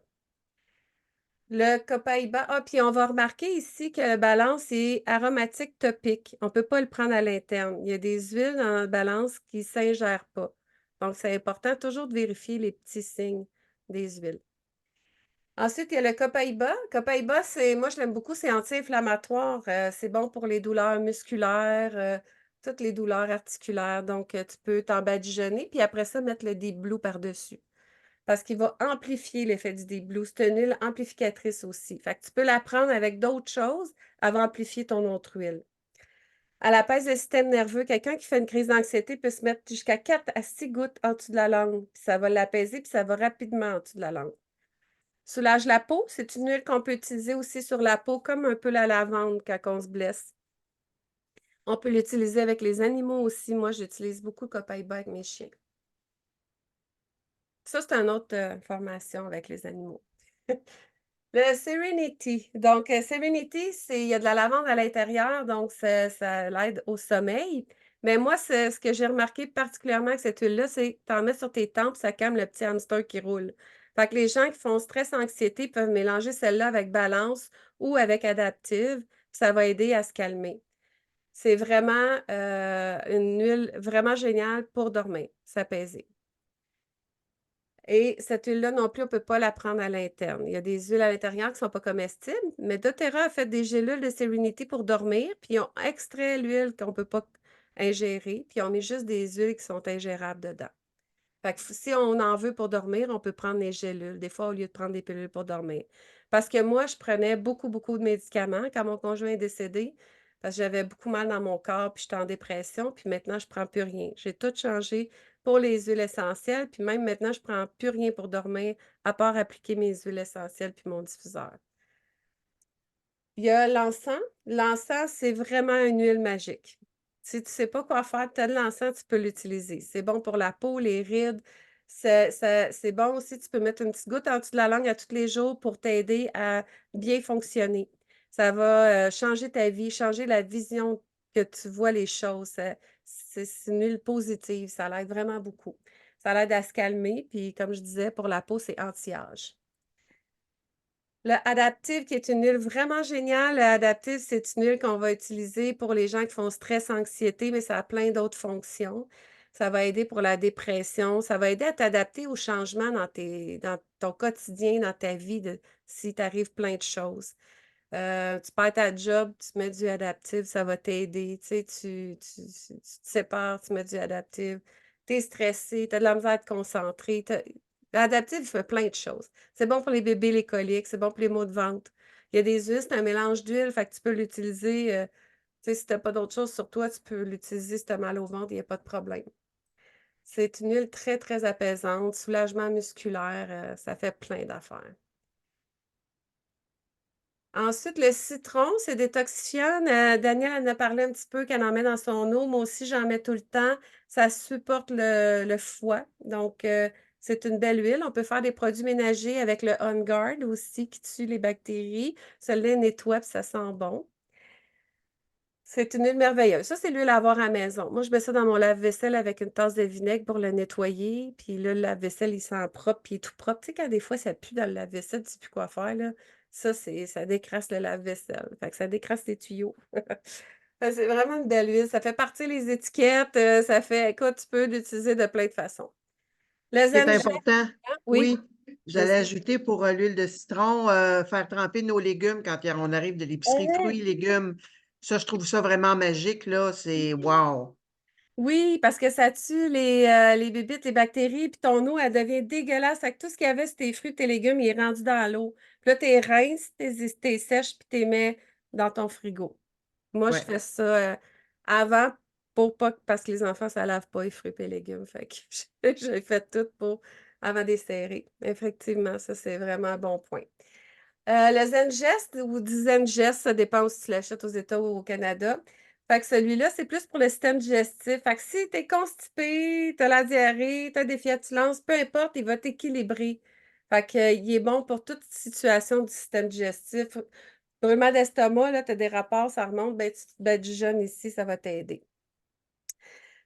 Le copaïba puis on va remarquer ici que le balance est aromatique topique. On peut pas le prendre à l'interne. Il y a des huiles dans le balance qui s'ingèrent pas. Donc, c'est important toujours de vérifier les petits signes des huiles. Ensuite, il y a le copaïba. Copaïba, moi, je l'aime beaucoup, c'est anti-inflammatoire. C'est bon pour les douleurs musculaires, toutes les douleurs articulaires. Donc, tu peux t'en badigeonner, puis après ça, mettre le Deep Blue par-dessus. Parce qu'il va amplifier l'effet du Deep Blue. C'est une huile amplificatrice aussi. Fait que tu peux la prendre avec d'autres choses, elle va amplifier ton autre huile. Elle apaise le système nerveux. Quelqu'un qui fait une crise d'anxiété peut se mettre jusqu'à 4 à 6 gouttes en dessous de la langue. Puis ça va l'apaiser, puis ça va rapidement en dessous de la langue. Soulage la peau, c'est une huile qu'on peut utiliser aussi sur la peau, comme un peu la lavande quand on se blesse. On peut l'utiliser avec les animaux aussi. Moi, j'utilise beaucoup Copaiba avec mes chiens. Ça, c'est une autre formation avec les animaux. Le Serenity. Donc, Serenity, il y a de la lavande à l'intérieur, donc ça l'aide au sommeil. Mais moi, ce que j'ai remarqué particulièrement avec cette huile-là, c'est que tu en mets sur tes tempes, ça calme le petit hamster qui roule. Fait que les gens qui font stress, anxiété peuvent mélanger celle-là avec Balance ou avec Adaptive, puis ça va aider à se calmer. C'est vraiment une huile vraiment géniale pour dormir, s'apaiser. Et cette huile-là non plus, on ne peut pas la prendre à l'interne. Il y a des huiles à l'intérieur qui ne sont pas comestibles, mais doTERRA a fait des gélules de Serenity pour dormir, puis ils ont extrait l'huile qu'on ne peut pas ingérer, puis ils ont mis juste des huiles qui sont ingérables dedans. Fait que si on en veut pour dormir, on peut prendre les gélules, des fois au lieu de prendre des pilules pour dormir. Parce que moi, je prenais beaucoup, beaucoup de médicaments quand mon conjoint est décédé, parce que j'avais beaucoup mal dans mon corps, puis j'étais en dépression, puis maintenant, je ne prends plus rien. J'ai tout changé pour les huiles essentielles, puis même maintenant, je ne prends plus rien pour dormir, à part appliquer mes huiles essentielles puis mon diffuseur. Il y a l'encens. L'encens, c'est vraiment une huile magique. Si tu ne sais pas quoi faire, tu as de l'encens, tu peux l'utiliser. C'est bon pour la peau, les rides. C'est bon aussi, tu peux mettre une petite goutte en dessous de la langue à tous les jours pour t'aider à bien fonctionner. Ça va changer ta vie, changer la vision que tu vois les choses. C'est une huile positive, ça l'aide vraiment beaucoup. Ça l'aide à se calmer, puis comme je disais, pour la peau, c'est anti-âge. Le Adaptive, qui est une huile vraiment géniale. Le Adaptive, c'est une huile qu'on va utiliser pour les gens qui font stress, anxiété, mais ça a plein d'autres fonctions. Ça va aider pour la dépression. Ça va aider à t'adapter aux changements dans ton quotidien, dans ta vie, si t'arrive plein de choses. Tu perds ta job, tu mets du Adaptive, ça va t'aider. Tu sais, tu te sépares, tu mets du Adaptive. Tu es stressé, tu as de la misère à te concentrer. L'Adaptive fait plein de choses. C'est bon pour les bébés, les coliques, c'est bon pour les maux de ventre. Il y a des huiles, c'est un mélange d'huile, fait que tu peux l'utiliser. Tu sais, si tu n'as pas d'autre chose sur toi, tu peux l'utiliser si tu as mal au ventre, il n'y a pas de problème. C'est une huile très, très apaisante, soulagement musculaire, ça fait plein d'affaires. Ensuite, le citron, c'est détoxifiant. Danielle en a parlé un petit peu qu'elle en met dans son eau. Moi aussi, j'en mets tout le temps. Ça supporte le foie. Donc, c'est une belle huile. On peut faire des produits ménagers avec le On Guard aussi qui tue les bactéries. Celui-là nettoie puis ça sent bon. C'est une huile merveilleuse. Ça, c'est l'huile à avoir à la maison. Moi, je mets ça dans mon lave-vaisselle avec une tasse de vinaigre pour le nettoyer. Puis là, le lave-vaisselle, il sent propre, puis il est tout propre. Tu sais, quand des fois, ça pue dans le lave-vaisselle, tu sais plus quoi faire, là. Ça décrasse le lave-vaisselle. Fait que ça décrasse les tuyaux. C'est vraiment une belle huile. Ça fait partie les étiquettes. Ça fait, écoute, tu peux l'utiliser de plein de façons. Le Ce qui est Zen Gel, important, oui, oui, j'allais vas-y. ajouter pour l'huile de citron, faire tremper nos légumes quand on arrive de l'épicerie, fruits, légumes. Ça, je trouve ça vraiment magique, là. C'est wow. Oui, parce que ça tue les bébites, les bactéries, puis ton eau, elle devient dégueulasse. Fait que tout ce qu'il y avait sur tes fruits, tes légumes, il est rendu dans l'eau. Puis là, tes rinces, tes sèches, puis tes mets dans ton frigo. Moi, je Ouais. fais ça avant pour pas parce que les enfants, ça lave pas les fruits et les légumes. Fait que j'ai fait tout pour avant de les serrer. Effectivement, ça, c'est vraiment un bon point. Le Zengest ou du Zengest, ça dépend si tu l'achètes aux États ou au Canada. Fait que celui-là, c'est plus pour le système digestif. Fait que si tu es constipé, tu as la diarrhée, tu as des flatulences, peu importe, il va t'équilibrer. Fait que, il est bon pour toute situation du système digestif. Brûlement d'estomac, là, tu as des rapports, ça remonte, ben, tu te badigeonnes ici, ça va t'aider.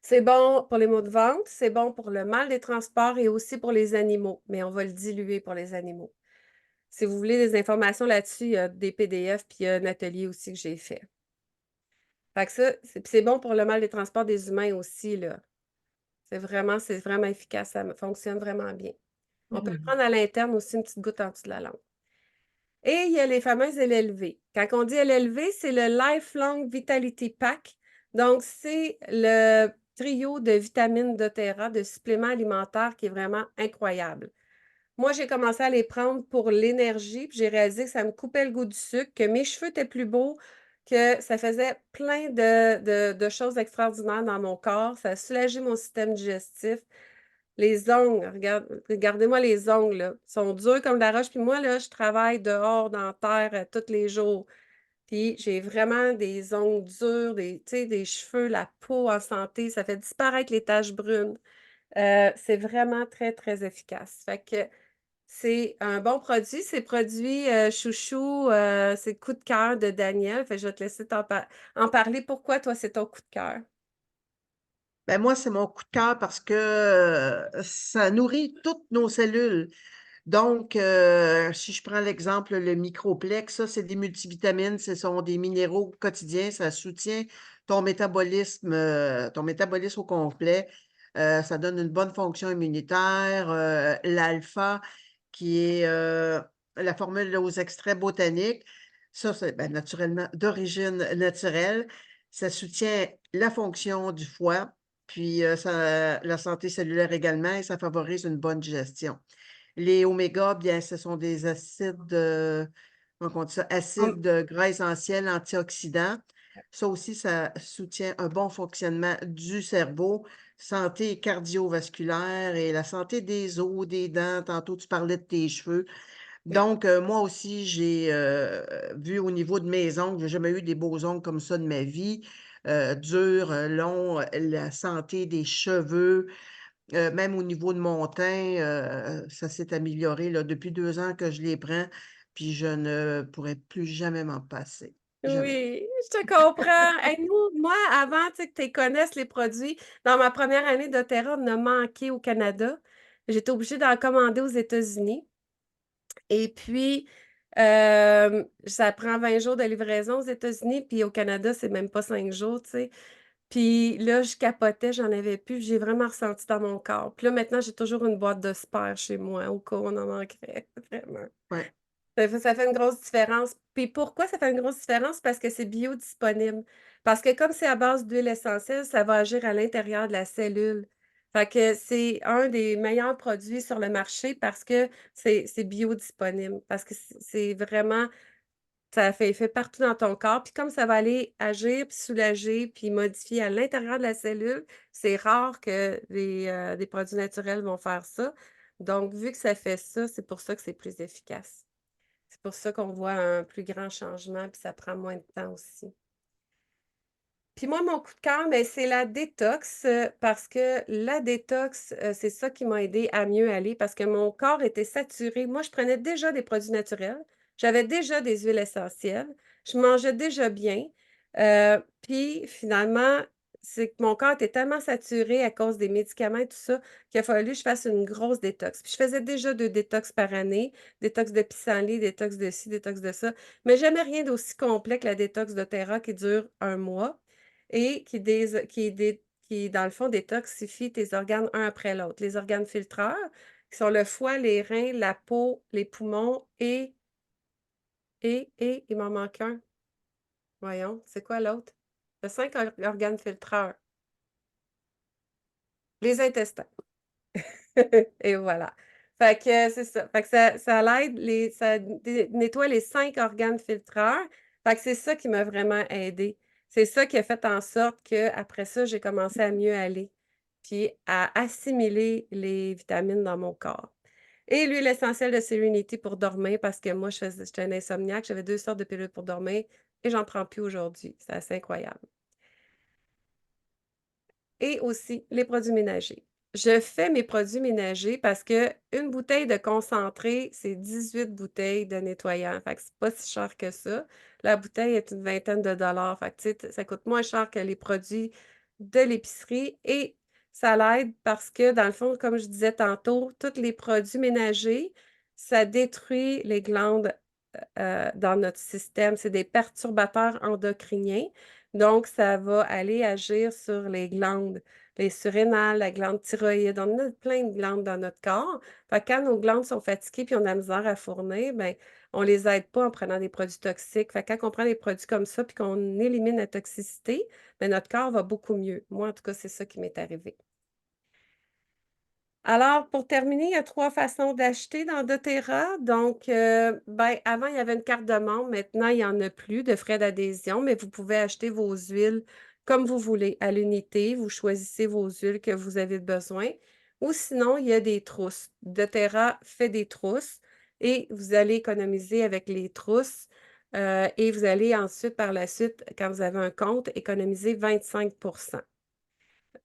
C'est bon pour les maux de ventre, c'est bon pour le mal des transports et aussi pour les animaux, mais on va le diluer pour les animaux. Si vous voulez des informations là-dessus, il y a des PDF puis il y a un atelier aussi que j'ai fait. Fait que ça, c'est bon pour le mal des transports des humains aussi, là. C'est vraiment efficace, ça fonctionne vraiment bien. On peut le Mhm. prendre à l'interne aussi, une petite goutte en dessous de la langue. Et il y a les fameuses LLV. Quand on dit LLV, c'est le Lifelong Vitality Pack. Donc, c'est le trio de vitamines doTERRA, de suppléments alimentaires qui est vraiment incroyable. Moi, j'ai commencé à les prendre pour l'énergie, puis j'ai réalisé que ça me coupait le goût du sucre, que mes cheveux étaient plus beaux, que ça faisait plein de choses extraordinaires dans mon corps. Ça a soulagé mon système digestif. Les ongles, regardez-moi les ongles, là, ils sont durs comme de la roche. Puis moi, là, je travaille dehors dans la terre tous les jours. Puis j'ai vraiment des ongles durs, tu sais, des cheveux, la peau en santé. Ça fait disparaître les taches brunes. C'est vraiment très, très efficace. Fait que c'est un bon produit. C'est produit chouchou, c'est coup de cœur de Daniel. Fait que je vais te laisser en parler. Pourquoi, toi, c'est ton coup de cœur? Ben moi, c'est mon coup de cœur parce que ça nourrit toutes nos cellules. Donc, si je prends l'exemple, le microplex, ça, c'est des multivitamines, ce sont des minéraux quotidiens, ça soutient ton métabolisme au complet. Ça donne une bonne fonction immunitaire. L'alpha, qui est la formule aux extraits botaniques, ça, c'est ben, naturellement d'origine naturelle. Ça soutient la fonction du foie, puis la santé cellulaire également, et ça favorise une bonne digestion. Les oméga, bien, ce sont des acides, comment on dit ça, Hum, acides gras essentiels antioxydants. Ça aussi, ça soutient un bon fonctionnement du cerveau, santé cardiovasculaire et la santé des os, des dents. Tantôt, tu parlais de tes cheveux. oui. Donc, moi aussi, j'ai vu au niveau de mes ongles, j'ai jamais eu des beaux ongles comme ça de ma vie, durs, longs, la santé des cheveux, même au niveau de mon teint, ça s'est amélioré là, depuis 2 ans que je les prends, puis je ne pourrais plus jamais m'en passer. Jamais. Oui, je te comprends. Hey, moi, avant, tu sais, que tu connaisses les produits, dans ma première année d'Otera, on en a manqué au Canada. J'étais obligée d'en commander aux États-Unis. Et puis, ça prend 20 jours de livraison aux États-Unis, puis au Canada, c'est même pas 5 jours, tu sais. Puis là, je capotais, j'en avais plus, j'ai vraiment ressenti dans mon corps. Puis là, maintenant, j'ai toujours une boîte de spare chez moi, au cas où on en manquerait, vraiment. Ouais, Ça fait une grosse différence. Puis pourquoi ça fait une grosse différence? Parce que c'est biodisponible. Parce que comme c'est à base d'huile essentielle, ça va agir à l'intérieur de la cellule. Fait que c'est un des meilleurs produits sur le marché parce que c'est biodisponible. Parce que c'est vraiment, ça fait effet partout dans ton corps. Puis comme ça va aller agir, puis soulager, puis modifier à l'intérieur de la cellule, c'est rare que des produits naturels vont faire ça. Donc, vu que ça fait ça, c'est pour ça que c'est plus efficace. C'est pour ça qu'on voit un plus grand changement, puis ça prend moins de temps aussi. Puis moi, mon coup de cœur, ben, c'est la détox, parce que la détox, c'est ça qui m'a aidé à mieux aller parce que mon corps était saturé. Moi, je prenais déjà des produits naturels, j'avais déjà des huiles essentielles, je mangeais déjà bien. Puis finalement, c'est que mon corps était tellement saturé à cause des médicaments et tout ça qu'il a fallu que je fasse une grosse détox. Puis je faisais déjà 2 détox par année, détox de pissenlit, détox de ci, détox de ça, mais jamais rien d'aussi complet que la détox doTERRA qui dure 1 mois et qui, dans le fond, détoxifie tes organes un après l'autre. Les organes filtreurs, qui sont le foie, les reins, la peau, les poumons il m'en manque un. Voyons, c'est quoi l'autre? Il y a 5 organes filtreurs. Les intestins. Et voilà. Fait que c'est ça. Fait que ça l'aide, ça nettoie les 5 organes filtreurs. Fait que c'est ça qui m'a vraiment aidée. C'est ça qui a fait en sorte qu'après ça, j'ai commencé à mieux aller, puis à assimiler les vitamines dans mon corps. Et l'huile essentielle de Serenity pour dormir, parce que moi, j'étais un insomniaque, j'avais 2 sortes de pilules pour dormir et j'en prends plus aujourd'hui. C'est assez incroyable. Et aussi les produits ménagers. Je fais mes produits ménagers parce que une bouteille de concentré, c'est 18 bouteilles de nettoyant. Fait que c'est pas si cher que ça. La bouteille est une vingtaine de dollars. Fait que, tu sais, ça coûte moins cher que les produits de l'épicerie et ça l'aide parce que, dans le fond, comme je disais tantôt, tous les produits ménagers, ça détruit les glandes dans notre système. C'est des perturbateurs endocriniens. Donc, ça va aller agir sur les glandes. les surrénales, la glande thyroïde. On a plein de glandes dans notre corps. Fait que quand nos glandes sont fatiguées puis on a de la misère à fournir, ben, on les aide pas en prenant des produits toxiques. Fait que quand on prend des produits comme ça puis qu'on élimine la toxicité, ben, notre corps va beaucoup mieux. Moi, en tout cas, c'est ça qui m'est arrivé. Alors, pour terminer, il y a 3 façons d'acheter dans doTERRA. Donc, ben, avant, il y avait une carte de membre. Maintenant, il y en a plus de frais d'adhésion, mais vous pouvez acheter vos huiles comme vous voulez, à l'unité. Vous choisissez vos huiles que vous avez besoin. Ou sinon, il y a des trousses. doTERRA fait des trousses et vous allez économiser avec les trousses. Et vous allez ensuite, par la suite, quand vous avez un compte, économiser 25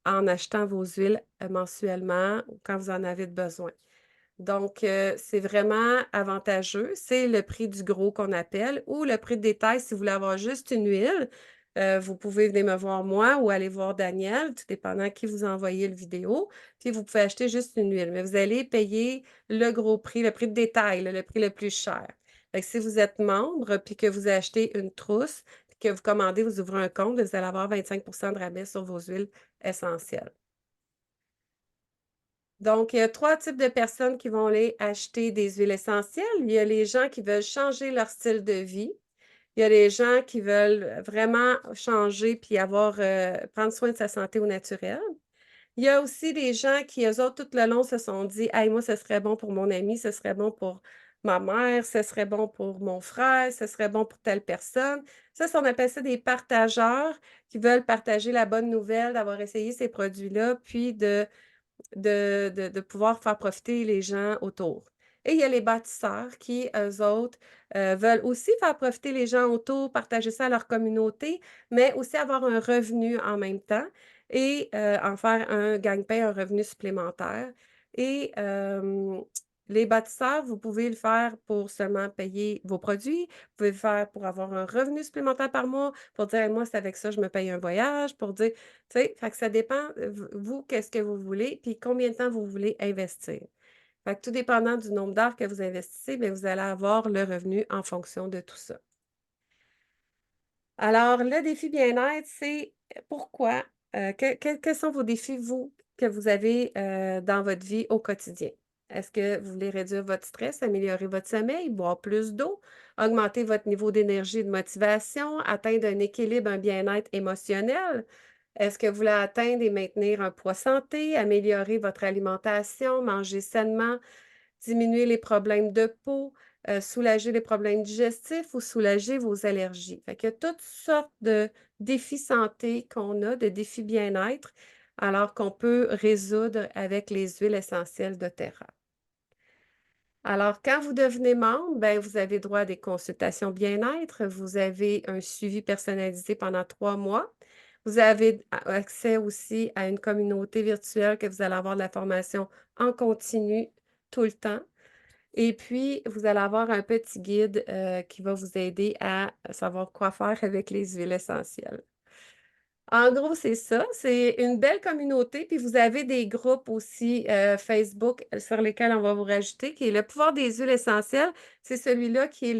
en achetant vos huiles, mensuellement ou quand vous en avez besoin. Donc, c'est vraiment avantageux. C'est le prix du gros qu'on appelle ou le prix de détail si vous voulez avoir juste une huile. Vous pouvez venir me voir moi ou aller voir Daniel, tout dépendant à qui vous envoyez le vidéo. Puis vous pouvez acheter juste une huile, mais vous allez payer le gros prix, le prix de détail, là, le prix le plus cher. Fait que si vous êtes membre puis que vous achetez une trousse, puis que vous commandez, vous ouvrez un compte, vous allez avoir 25 de rabais sur vos huiles essentielles. Donc, il y a 3 types de personnes qui vont aller acheter des huiles essentielles. Il y a les gens qui veulent changer leur style de vie. Il y a les gens qui veulent vraiment changer puis prendre soin de sa santé au naturel. Il y a aussi des gens qui, eux autres, tout le long, se sont dit: «Hey, moi, ce serait bon pour mon ami, ce serait bon pour ma mère, ce serait bon pour mon frère, ce serait bon pour telle personne». Ça, on appelle ça des partageurs qui veulent partager la bonne nouvelle d'avoir essayé ces produits-là, puis de pouvoir faire profiter les gens autour. Et il y a les bâtisseurs qui, eux autres, veulent aussi faire profiter les gens autour, partager ça à leur communauté, mais aussi avoir un revenu en même temps et en faire un gagne-pain, un revenu supplémentaire. Et les bâtisseurs, vous pouvez le faire pour seulement payer vos produits, vous pouvez le faire pour avoir un revenu supplémentaire par mois, pour dire: «Moi, c'est avec ça, je me paye un voyage», pour dire tu sais? Fait que ça dépend, vous, qu'est-ce que vous voulez, puis combien de temps vous voulez investir. Fait que tout dépendant du nombre d'heures que vous investissez, bien, vous allez avoir le revenu en fonction de tout ça. Alors, le défi bien-être, c'est pourquoi, quels sont vos défis, vous, que vous avez, dans votre vie au quotidien? Est-ce que vous voulez réduire votre stress, améliorer votre sommeil, boire plus d'eau, augmenter votre niveau d'énergie et de motivation, atteindre un équilibre, un bien-être émotionnel? Est-ce que vous voulez atteindre et maintenir un poids santé, améliorer votre alimentation, manger sainement, diminuer les problèmes de peau, soulager les problèmes digestifs ou soulager vos allergies? Fait qu'il y a toutes sortes de défis santé qu'on a, de défis bien-être, alors qu'on peut résoudre avec les huiles essentielles doTERRA. Alors, quand vous devenez membre, ben, vous avez droit à des consultations bien-être, vous avez un suivi personnalisé pendant 3 mois. Vous avez accès aussi à une communauté virtuelle que vous allez avoir de la formation en continu tout le temps. Et puis, vous allez avoir un petit guide, qui va vous aider à savoir quoi faire avec les huiles essentielles. En gros, c'est ça. C'est une belle communauté, puis vous avez des groupes aussi, Facebook sur lesquels on va vous rajouter, qui est le pouvoir des huiles essentielles. C'est celui-là qui est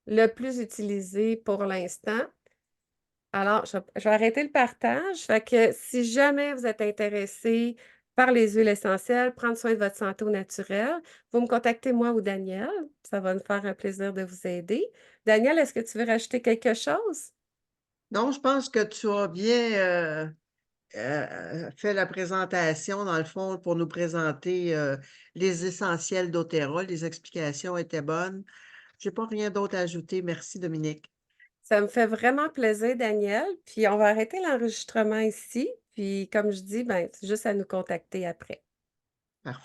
le plus utilisé pour l'instant. Alors, je vais arrêter le partage. Fait que si jamais vous êtes intéressé par les huiles essentielles, prendre soin de votre santé au naturel, vous me contactez moi ou Daniel. Ça va nous faire un plaisir de vous aider. Daniel, est-ce que tu veux rajouter quelque chose? Non, je pense que tu as bien, fait la présentation, dans le fond, pour nous présenter, les essentiels d'Otera. Les explications étaient bonnes. J'ai pas rien d'autre à ajouter. Merci, Dominique. Ça me fait vraiment plaisir, Daniel. Puis on va arrêter l'enregistrement ici. Puis comme je dis, ben, c'est juste à nous contacter après.